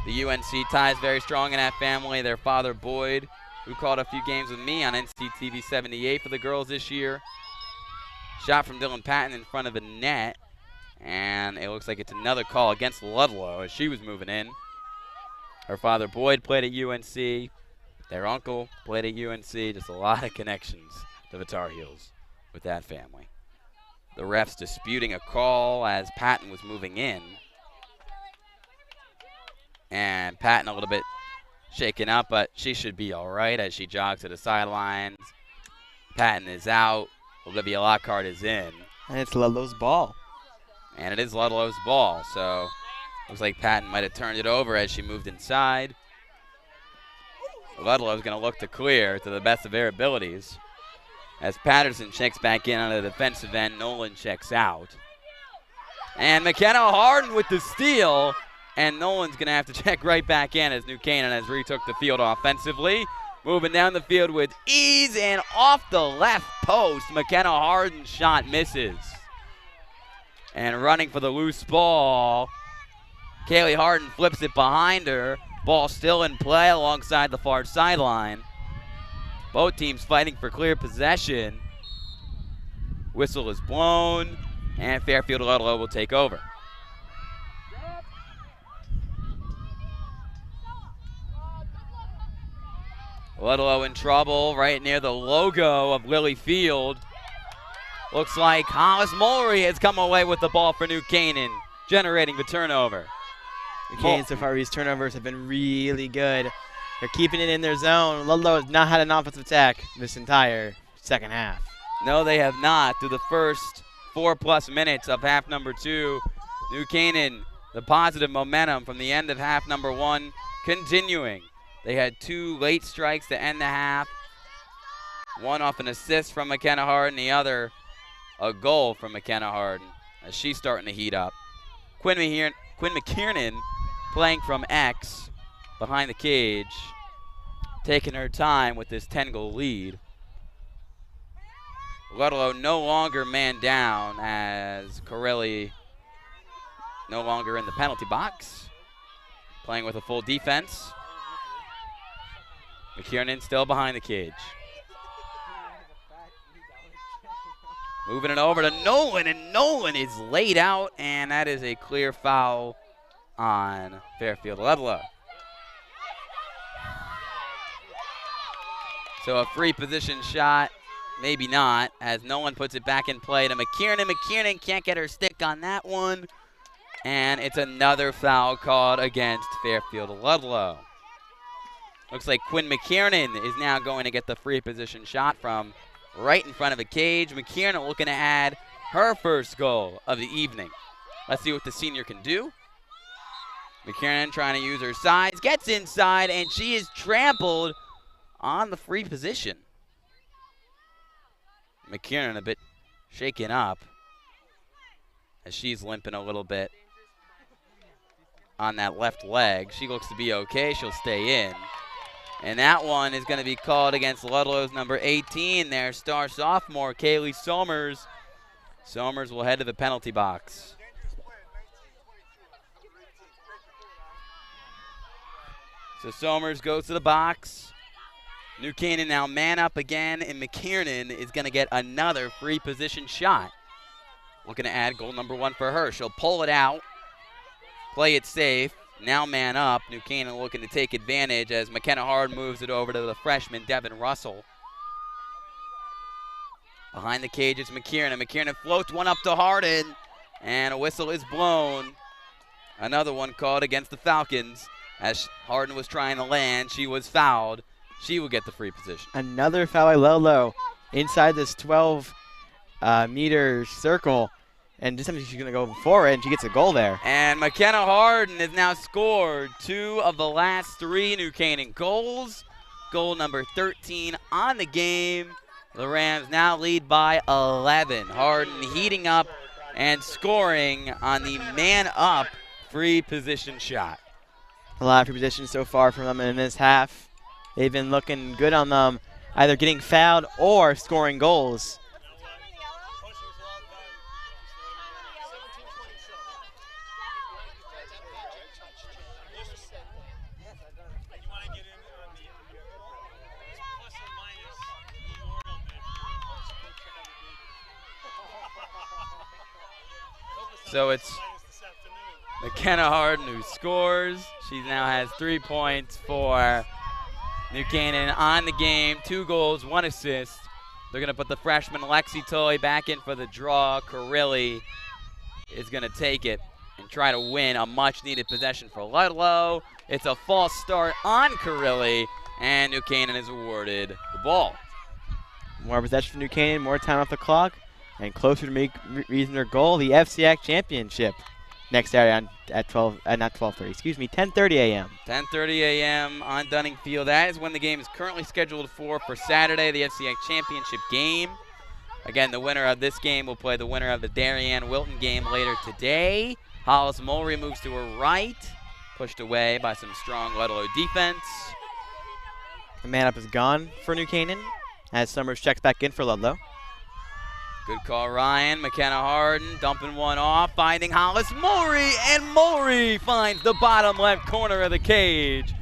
the UNC ties very strong in that family. Their father, Boyd, who called a few games with me on NCTV 78 for the girls this year. Shot from Dylan Patton in front of the net. And it looks like it's another call against Ludlowe as she was moving in. Her father, Boyd, played at UNC. Their uncle played at UNC. Just a lot of connections to the Tar Heels with that family. The refs disputing a call as Patton was moving in. And Patton a little bit shaken up, but she should be all right as she jogs to the sidelines. Patton is out. Olivia Lockhart is in. And it's Ludlow's ball. And it is Ludlow's ball, so looks like Patton might have turned it over as she moved inside. Ludlow's going to look to clear to the best of their abilities. As Patterson checks back in on the defensive end, Nolan checks out. And McKenna Harden with the steal, and Nolan's going to have to check right back in as New Canaan has retook the field offensively. Moving down the field with ease and off the left post. McKenna Harden's shot misses. And running for the loose ball, Kaylee Harden flips it behind her. Ball still in play alongside the far sideline. Both teams fighting for clear possession. Whistle is blown, and Fairfield Ludlowe will take over. Ludlowe in trouble right near the logo of Lilly Field. Looks like Hollis Mulry has come away with the ball for New Canaan, generating the turnover. New Canaan so far, these turnovers have been really good. They're keeping it in their zone. Ludlow has not had an offensive attack this entire second half. No, they have not. Through the first 4+ minutes of half number 2, New Canaan, the positive momentum from the end of half number 1 continuing. They had 2 late strikes to end the half. One off an assist from McKenna Harden, the other a goal from McKenna Harden as she's starting to heat up. Quinn McKiernan playing from X behind the cage, taking her time with this 10-goal lead. Ludlowe no longer man down as Corelli no longer in the penalty box, playing with a full defense. McKiernan still behind the cage. Moving it over to Nolan, and Nolan is laid out, and that is a clear foul on Fairfield Ludlowe. So a free position shot, maybe not, as Nolan puts it back in play to McKiernan. McKiernan can't get her stick on that one, and it's another foul called against Fairfield Ludlowe. Looks like Quinn McKiernan is now going to get the free position shot from right in front of a cage. McKiernan looking to add her first goal of the evening. Let's see what the senior can do. McKiernan trying to use her size, gets inside, and she is trampled on the free position. McKiernan a bit shaken up as she's limping a little bit on that left leg. She looks to be okay. She'll stay in. And that one is going to be called against Ludlow's number 18, their star sophomore, Kaylee Somers. Somers will head to the penalty box. So Somers goes to the box. New Canaan now man up again, and McKiernan is going to get another free position shot. Looking to add goal number 1 for her. She'll pull it out, play it safe. Now man up. New Canaan looking to take advantage as McKenna Hard moves it over to the freshman, Devin Russell. Behind the cage, it's McKiernan. McKiernan floats one up to Harden, and a whistle is blown. Another one called against the Falcons as Harden was trying to land. She was fouled. She will get the free position. Another foul by Ludlow inside this 12-meter circle. And this time she's going to go for it, and she gets a goal there. And McKenna Harden has now scored 2 of the last 3 New Canaan goals. Goal number 13 on the game. The Rams now lead by 11. Harden heating up and scoring on the man-up free position shot. A lot of free positions so far from them in this half. They've been looking good on them, either getting fouled or scoring goals. So it's McKenna Harden who scores. She now has 3 points for New Canaan on the game. 2 goals, 1 assist. They're going to put the freshman Lexi Toy back in for the draw. Corelli is going to take it and try to win a much-needed possession for Ludlow. It's a false start on Corelli, and New Canaan is awarded the ball. More possession for New Canaan, more time off the clock, and closer to reaching their goal, the FCIAC championship next Saturday at 10:30 a.m. 10:30 a.m. on Dunning Field. That is when the game is currently scheduled for Saturday, the FCIAC championship game. Again, the winner of this game will play the winner of the Darien Wilton game later today. Hollis Mulry moves to her right, pushed away by some strong Ludlow defense. The man up is gone for New Canaan as Summers checks back in for Ludlow. Good call, Ryan. McKenna Harden dumping one off, finding Hollis Mulry, and Mulry finds the bottom left corner of the cage.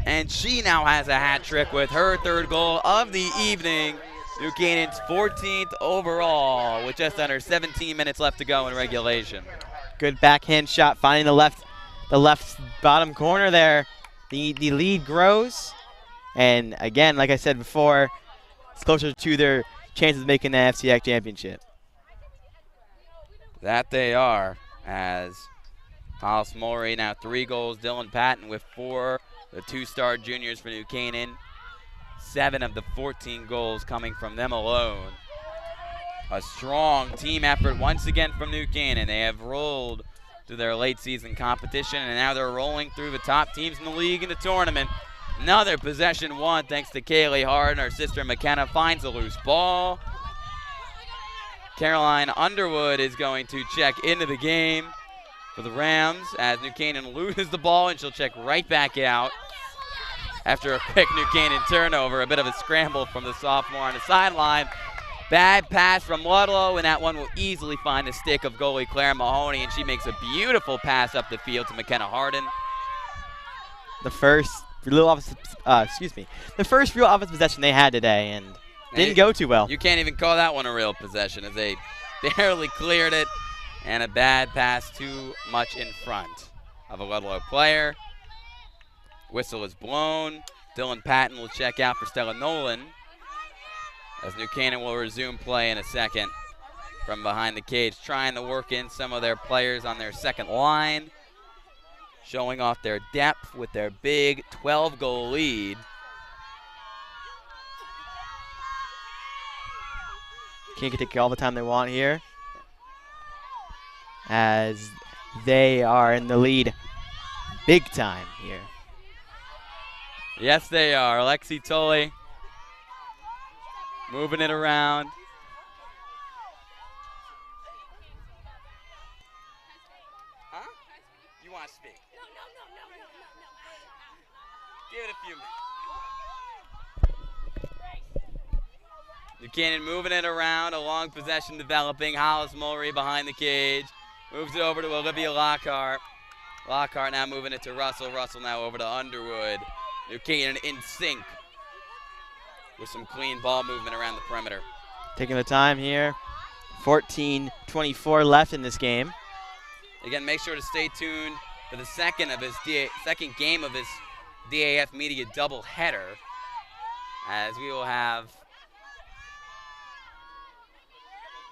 And she now has a hat trick with her third goal of the evening. New Canaan's 14th overall with just under 17 minutes left to go in regulation. Good backhand shot, finding the left bottom corner there. The lead grows. And again, like I said before, it's closer to their chances of making the FCIAC championship. That they are, as Hollis Mulry now 3 goals. Dylan Patton with 4, the 2-star juniors for New Canaan. 7 of the 14 goals coming from them alone. A strong team effort once again from New Canaan. They have rolled through their late season competition, and now they're rolling through the top teams in the league in the tournament. Another possession won thanks to Kaylee Hart. Her sister McKenna finds a loose ball. Caroline Underwood is going to check into the game for the Rams as New Canaan loses the ball, and she'll check right back out after a quick New Canaan turnover. A bit of a scramble from the sophomore on the sideline. Bad pass from Ludlowe, and that one will easily find the stick of goalie Claire Mahoney, and she makes a beautiful pass up the field to McKenna Harden. The first real offensive possession they had today, and didn't go too well. You can't even call that one a real possession, as they barely cleared it, and a bad pass too much in front of a Ludlow player. Whistle is blown. Dylan Patton will check out for Stella Nolan, as New Canaan will resume play in a second from behind the cage, trying to work in some of their players on their second line, showing off their depth with their big 12-goal lead. Can't take all the time they want here, as they are in the lead big time here. Yes, they are. Lexi Tully moving it around. Huh? You want to speak? No. Give it a few minutes. New Canaan moving it around. A long possession developing. Hollis Mulry behind the cage. Moves it over to Olivia Lockhart. Lockhart now moving it to Russell. Russell now over to Underwood. New Canaan in sync with some clean ball movement around the perimeter. Taking the time here. 14:24 left in this game. Again, make sure to stay tuned for the second game of his DAF Media doubleheader, as we will have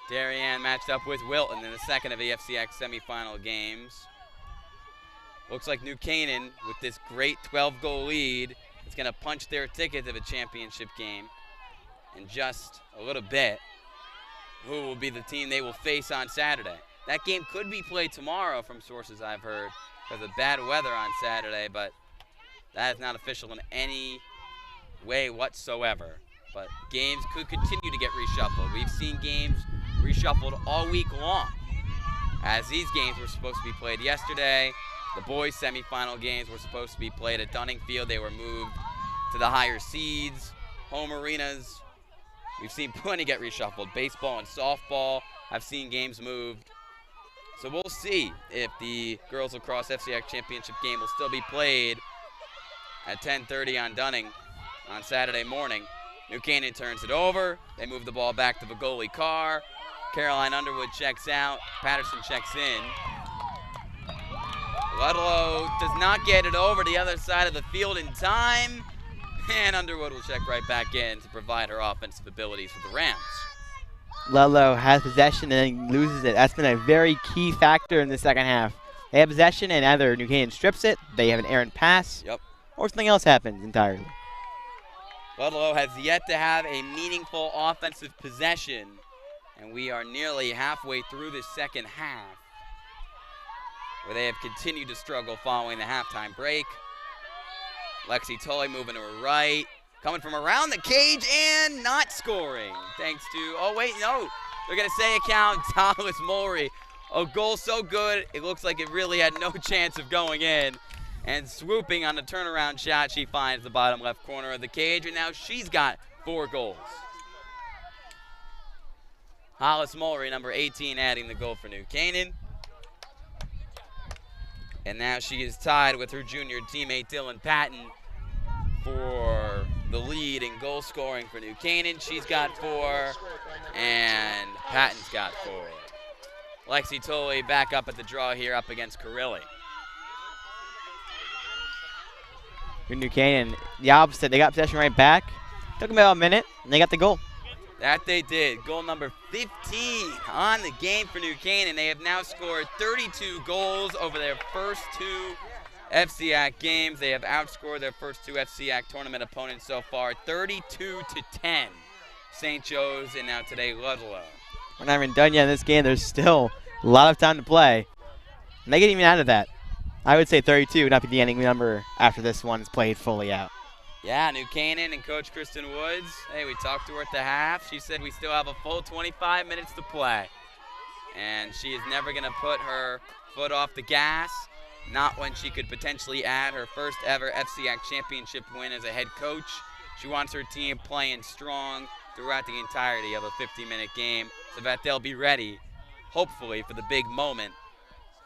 Darien matched up with Wilton in the second of the FCIAC semifinal games. Looks like New Canaan, with this great 12-goal lead, is going to punch their ticket to the championship game in just a little bit. Who will be the team they will face on Saturday? That game could be played tomorrow from sources I've heard because of bad weather on Saturday, but that is not official in any way whatsoever. But games could continue to get reshuffled. We've seen games reshuffled all week long, as these games were supposed to be played yesterday. The boys' semifinal games were supposed to be played at Dunning Field. They were moved to the higher seeds, home arenas. We've seen plenty get reshuffled. Baseball and softball have seen games moved. So we'll see if the girls lacrosse FCIAC championship game will still be played at 10:30 on Dunning on Saturday morning. New Canaan turns it over. They move the ball back to the goalie Carr. Caroline Underwood checks out. Patterson checks in. Ludlowe does not get it over the other side of the field in time, and Underwood will check right back in to provide her offensive abilities for the Rams. Ludlowe has possession and then loses it. That's been a very key factor in the second half. They have possession and either New Canaan strips it, they have an errant pass, or something else happens entirely. Ludlowe has yet to have a meaningful offensive possession, and we are nearly halfway through the second half, where they have continued to struggle following the halftime break. Lexi Tully moving to her right, coming from around the cage and not scoring. Thanks to, they're going to say it counts. Hollis Mulry, a goal so good, it looks like it really had no chance of going in. And swooping on the turnaround shot, she finds the bottom left corner of the cage, and now she's got 4 goals. Hollis Mulry, number 18, adding the goal for New Canaan. And now she is tied with her junior teammate Dylan Patton for the lead in goal scoring for New Canaan. She's got 4, and Patton's got 4. Lexi Tolley back up at the draw here up against Carilli. For New Canaan, the opposite. They got possession right back. Took them about a minute, and they got the goal. That they did. Goal number 15 on the game for New Canaan. They have now scored 32 goals over their first 2 FCIAC games. They have outscored their first 2 FCIAC tournament opponents so far, 32-10. St. Joe's and now today Ludlowe. We're not even done yet in this game. There's still a lot of time to play. And they get even out of that. I would say 32 would not be the ending number after this one's played fully out. Yeah, New Canaan and Coach Kristen Woods. Hey, we talked to her at the half. She said we still have a full 25 minutes to play. And she is never going to put her foot off the gas, not when she could potentially add her first ever FCIAC championship win as a head coach. She wants her team playing strong throughout the entirety of a 50-minute game so that they'll be ready, hopefully, for the big moment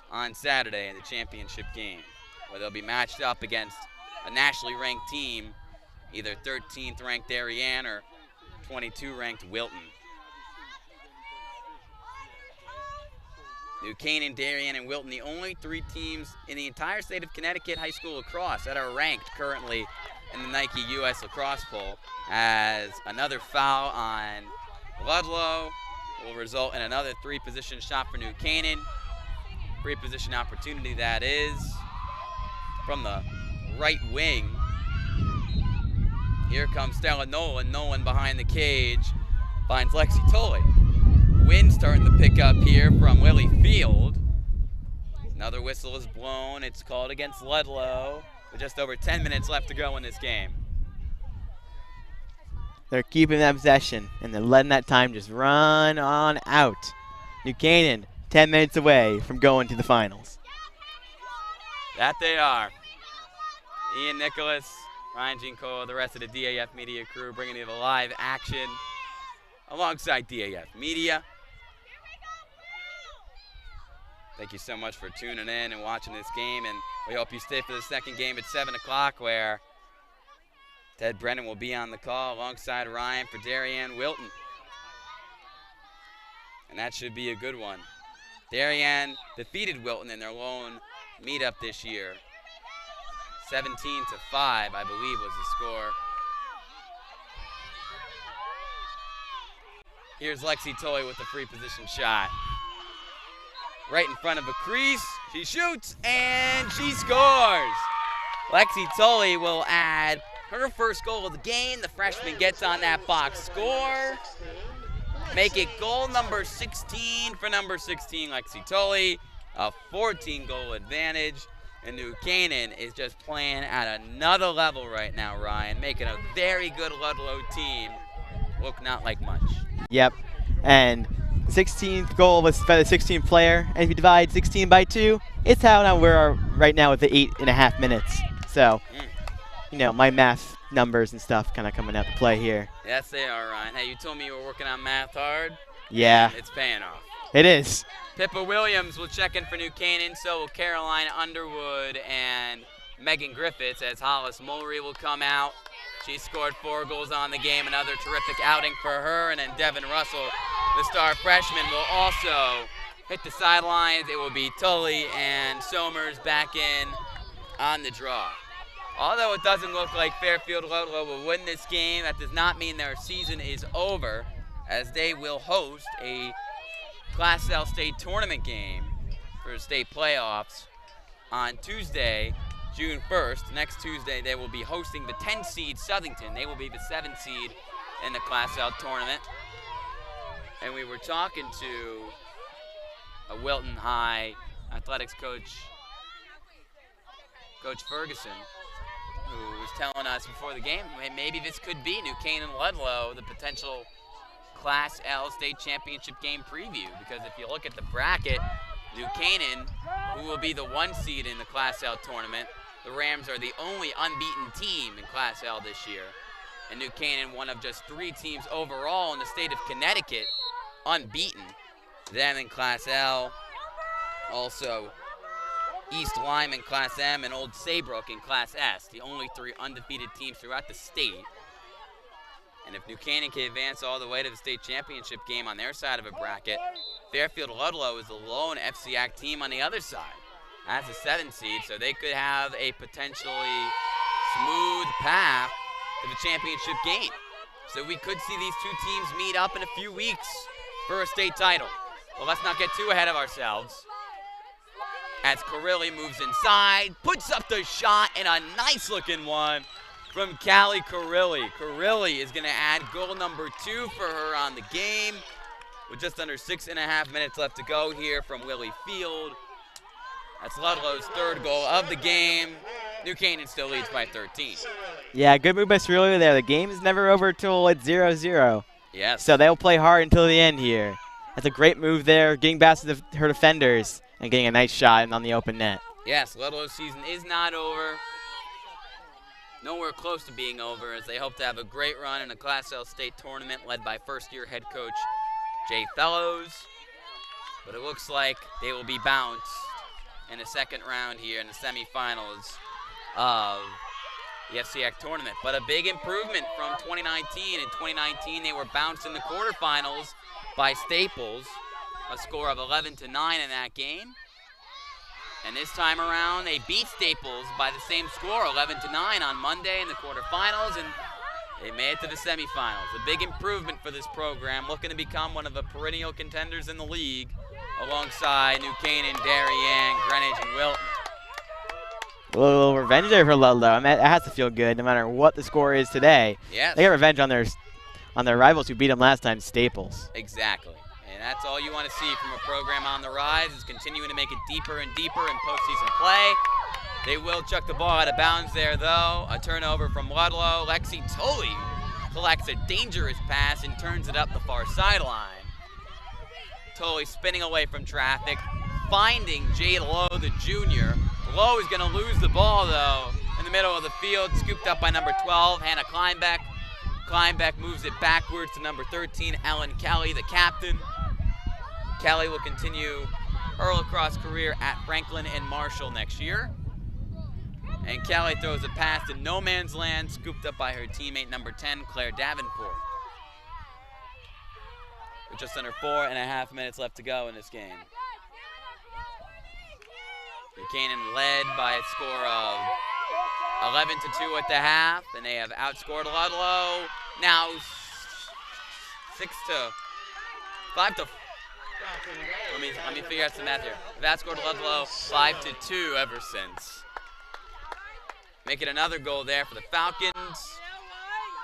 on Saturday in the championship game, where they'll be matched up against a nationally ranked team, either 13th ranked Darien or 22 ranked Wilton. New Canaan, Darien, and Wilton, the only 3 teams in the entire state of Connecticut high school lacrosse that are ranked currently in the Nike U.S. Lacrosse Poll, as another foul on Ludlowe will result in another 3-position shot for New Canaan. 3-position opportunity, that is, from the right wing. Here comes Stella Nolan. Nolan behind the cage finds Lexi Tolley. Wind starting to pick up here from Lily Field. Another whistle is blown. It's called against Ludlowe with just over 10 minutes left to go in this game. They're keeping that possession, and they're letting that time just run on out. New Canaan, 10 minutes away from going to the finals. That they are. Ian Nicholas, Ryan Giancola, the rest of the DAF Media crew bringing you the live action alongside DAF Media. Thank you so much for tuning in and watching this game, and we hope you stay for the second game at 7 o'clock, where Ted Brennan will be on the call alongside Ryan for Darien Wilton. And that should be a good one. Darien defeated Wilton in their lone meetup this year. 17-5, I believe, was the score. Here's Lexi Tolley with the free position shot. Right in front of a crease. She shoots, and she scores. Lexi Tolley will add her first goal of the game. The freshman gets on that box score. Make it goal number 16 for number 16, Lexi Tolley. A 14-goal advantage. And New Canaan is just playing at another level right now, Ryan, making a very good Ludlowe team look not like much. Yep, and 16th goal was by the 16th player, and if you divide 16 by 2, it's how now we're right now with the 8.5 minutes. So, you know, my math numbers and stuff kind of coming out to play here. Yes, they are, Ryan. Hey, you told me you were working on math hard. Yeah. It's paying off. It is. Pippa Williams will check in for New Canaan, so will Caroline Underwood and Megan Griffiths, as Hollis Mulry will come out. She scored 4 goals on the game, another terrific outing for her. And then Devin Russell, the star freshman, will also hit the sidelines. It will be Tully and Somers back in on the draw. Although it doesn't look like Fairfield Ludlowe will win this game, that does not mean their season is over, as they will host a Class L state tournament game for state playoffs on Tuesday, June 1st. Next Tuesday, they will be hosting the 10-seed Southington. They will be the 7th seed in the Class L tournament. And we were talking to a Wilton High athletics coach, Coach Ferguson, who was telling us before the game, maybe this could be New Canaan Ludlowe, the potential Class L state championship game preview, because if you look at the bracket, New Canaan, who will be the 1 seed in the Class L tournament, the Rams are the only unbeaten team in Class L this year. And New Canaan, one of just 3 teams overall in the state of Connecticut, unbeaten. Them in Class L. Also, East Lyme in Class M, and Old Saybrook in Class S, the only 3 undefeated teams throughout the state. And if New Canaan can advance all the way to the state championship game on their side of a bracket, Fairfield Ludlowe is the lone FCIAC team on the other side. That's a 7 seed, so they could have a potentially smooth path to the championship game. So we could see these 2 teams meet up in a few weeks for a state title. But let's not get too ahead of ourselves. As Carilli moves inside, puts up the shot, and a nice-looking one from Callie Carilli. Carilli is going to add goal number 2 for her on the game with just under 6.5 minutes left to go here from Willie Field. That's Ludlow's 3rd goal of the game. New Canaan still leads by 13. Yeah, good move by Cerulean there. The game is never over till it's 0-0. Yes. So they'll play hard until the end here. That's a great move there, getting past her defenders and getting a nice shot on the open net. Yes, Ludlow's season is not over. Nowhere close to being over, as they hope to have a great run in a Class L state tournament led by first-year head coach Jay Fellows. But it looks like they will be bounced in the second round here in the semifinals of the FCIAC tournament. But a big improvement from 2019. In 2019, they were bounced in the quarterfinals by Staples, a score of 11-9 in that game. And this time around, they beat Staples by the same score, 11-9 on Monday in the quarterfinals, and they made it to the semifinals. A big improvement for this program, looking to become one of the perennial contenders in the league, alongside New Canaan, Darien, Greenwich, and Wilton. A little revenge there for Ludlow. I mean, it has to feel good no matter what the score is today. Yes. They get revenge on their rivals who beat them last time, Staples. Exactly. And that's all you want to see from a program on the rise, is continuing to make it deeper and deeper in postseason play. They will chuck the ball out of bounds there, though. A turnover from Ludlow. Lexi Tully collects a dangerous pass and turns it up the far sideline. Tully spinning away from traffic, finding Jade Lowe, the junior. Lowe is going to lose the ball, though, in the middle of the field, scooped up by number 12, Hannah Kleinbeck. Kleinbeck moves it backwards to number 13, Ellen Kelly, the captain. Kelly will continue her lacrosse career at Franklin and Marshall next year. And Kelly throws a pass to no man's land, scooped up by her teammate number 10, Claire Davenport. With just under 4.5 minutes left to go in this game. New Canaan led by a score of 11-2 at the half, and they have outscored Ludlow. Now 5 to. Let me figure out some math here. They've outscored Ludlow 5-2 ever since. Making another goal there for the Falcons.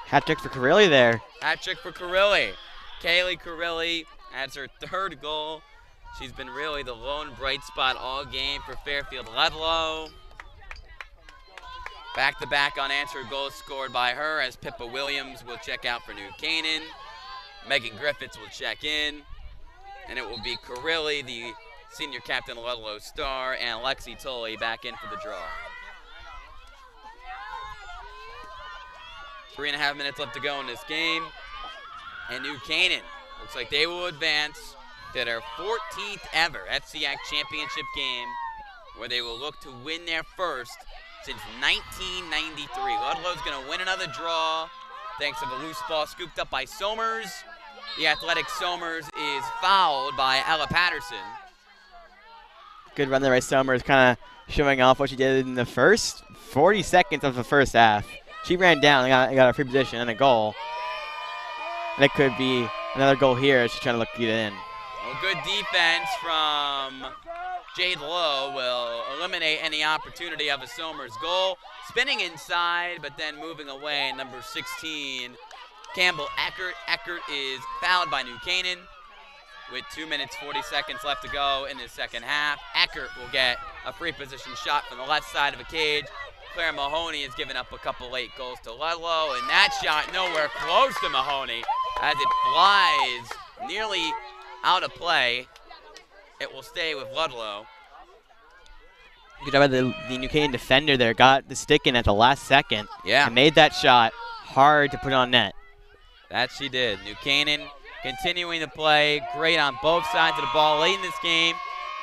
Hat trick for Carilli there. Hat trick for Carilli. Kaylee Carilli adds her 3rd goal. She's been really the lone bright spot all game for Fairfield Ludlow. Back-to-back unanswered goals scored by her, as Pippa Williams will check out for New Canaan. Megan Griffiths will check in. And it will be Carilli, the senior captain Ludlow star, and Lexi Tully back in for the draw. 3.5 minutes left to go in this game. And New Canaan looks like they will advance to their 14th ever FCIAC championship game, where they will look to win their first since 1993. Ludlow's going to win another draw thanks to the loose ball scooped up by Somers. The athletic Somers is fouled by Ella Patterson. Good run there by Somers, kind of showing off what she did in the first 40 seconds of the first half. She ran down and got a free position and a goal. And it could be another goal here as she's trying to get it in. Well, good defense from Jade Lowe will eliminate any opportunity of a Somers goal. Spinning inside, but then moving away, number 16, Campbell Eckert. Eckert is fouled by New Canaan with 2 minutes, 40 seconds left to go in the second half. Eckert will get a free position shot from the left side of the cage. Claire Mahoney has given up a couple late goals to Ludlow, and that shot nowhere close to Mahoney as it flies nearly out of play. It will stay with Ludlow. Good job by the New Canaan defender there. Got the stick in at the last second. Yeah. And made that shot hard to put on net. That she did. New Canaan continuing to play great on both sides of the ball late in this game.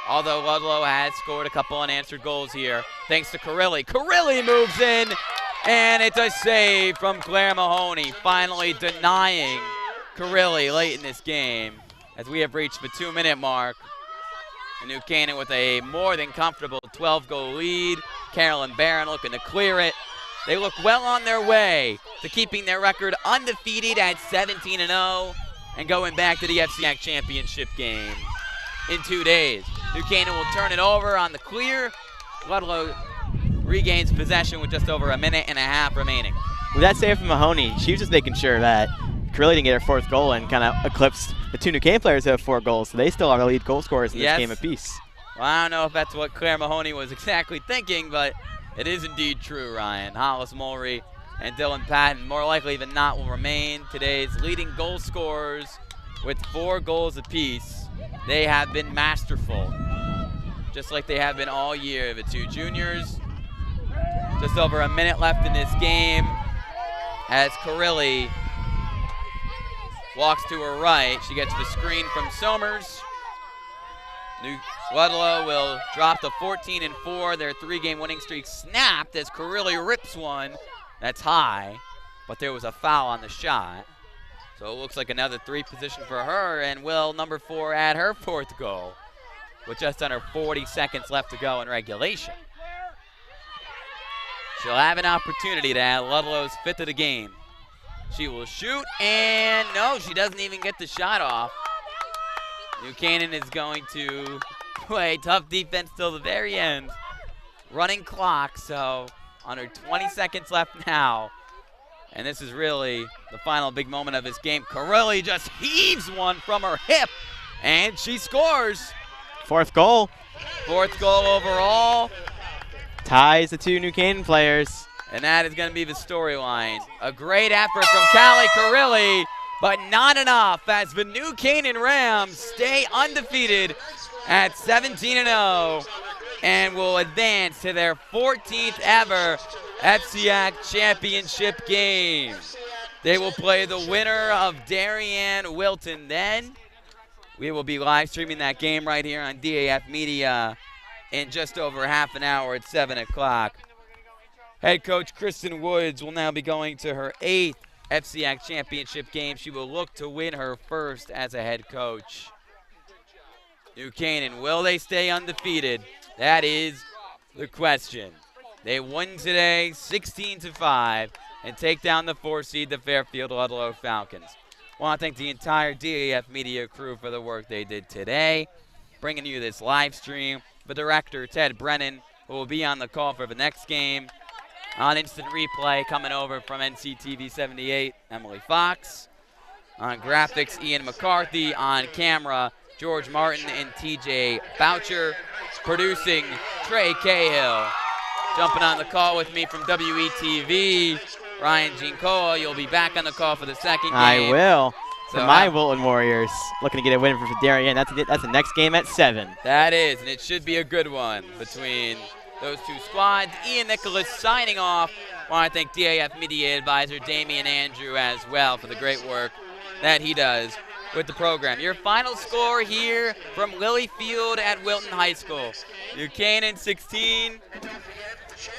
Although Ludlowe has scored a couple unanswered goals here, thanks to Carilli. Carilli moves in, and it's a save from Claire Mahoney, finally denying Carilli late in this game as we have reached the 2-minute mark. And New Canaan with a more than comfortable 12-goal lead. Carolyn Barron looking to clear it. They look well on their way to keeping their record undefeated at 17-0 and going back to the FCIAC championship game in 2 days. New Canaan will turn it over on the clear. Ludlowe regains possession with just over a minute and a half remaining. With that save from Mahoney, she was just making sure that Carilli didn't get her 4th goal and kind of eclipsed the 2 New Canaan players who have 4 goals. So they still are the lead goal scorers in this game apiece. Well, I don't know if that's what Claire Mahoney was exactly thinking, but it is indeed true, Ryan. Hollis Mulry and Dylan Patton, more likely than not, will remain today's leading goal scorers with 4 goals apiece. They have been masterful, just like they have been all year. The 2 juniors, just over a minute left in this game as Carilli walks to her right. She gets the screen from Somers. Ludlowe will drop to 14-4. Their 3-game winning streak snapped as Carilli rips one. That's high, but there was a foul on the shot. So it looks like another 3 position for her, and will number 4 add her 4th goal with just under 40 seconds left to go in regulation. She'll have an opportunity to add Ludlowe's 5th of the game. She will shoot, and no, she doesn't even get the shot off. New Canaan is going to play tough defense till the very end. Running clock, so under 20 seconds left now. And this is really the final big moment of this game. Carilli just heaves one from her hip, and she scores. 4th goal. 4th goal overall. Ties the 2 New Canaan players. And that is going to be the storyline. A great effort from Callie Carilli, but not enough as the New Canaan Rams stay undefeated at 17-0 and will advance to their 14th ever FCIAC championship game. They will play the winner of Darien Wilton then. We will be live streaming that game right here on DAF Media in just over half an hour at 7 o'clock. Head coach Kristen Woods will now be going to her 8th FCIAC championship game. She will look to win her 1st as a head coach. New Canaan, will they stay undefeated? That is the question. They win today 16-5 and take down the 4 seed, the Fairfield Ludlowe Falcons. I want to thank the entire DAF Media crew for the work they did today, bringing you this live stream. The director, Ted Brennan, who will be on the call for the next game. On instant replay, coming over from NCTV 78, Emily Fox. On graphics, Ian McCarthy. On camera, George Martin and TJ Boucher. Producing, Trey Cahill. Jumping on the call with me from WETV, Ryan Giancola. You'll be back on the call for the 2nd game. I will. So for my Wilton Warriors, looking to get a win for Darien. That's the next game at 7. That is, and it should be a good one between those 2 squads. Ian Nicholas signing off. I want to thank DAF Media Advisor Damian Andrew as well for the great work that he does with the program. Your final score here from Lilyfield at Wilton High School. New Canaan 16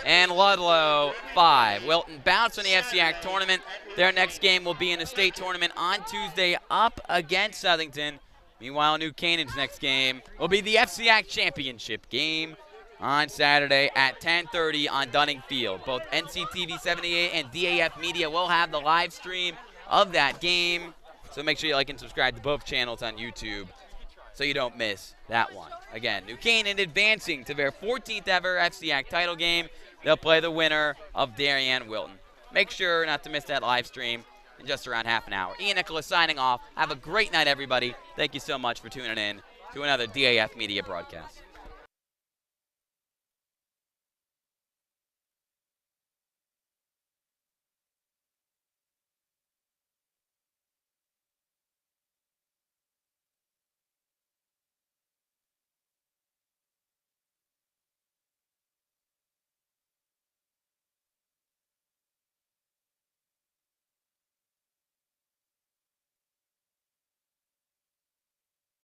and Ludlowe 5. Wilton bounced from the FCIAC tournament. Their next game will be in the state tournament on Tuesday up against Southington. Meanwhile, New Canaan's next game will be the FCIAC championship game on Saturday at 10:30 on Dunning Field. Both NCTV 78 and DAF Media will have the live stream of that game. So make sure you like and subscribe to both channels on YouTube so you don't miss that one. Again, New Canaan advancing to their 14th ever FCIAC title game. They'll play the winner of Darien Wilton. Make sure not to miss that live stream in just around half an hour. Ian Nicholas signing off. Have a great night, everybody. Thank you so much for tuning in to another DAF Media broadcast.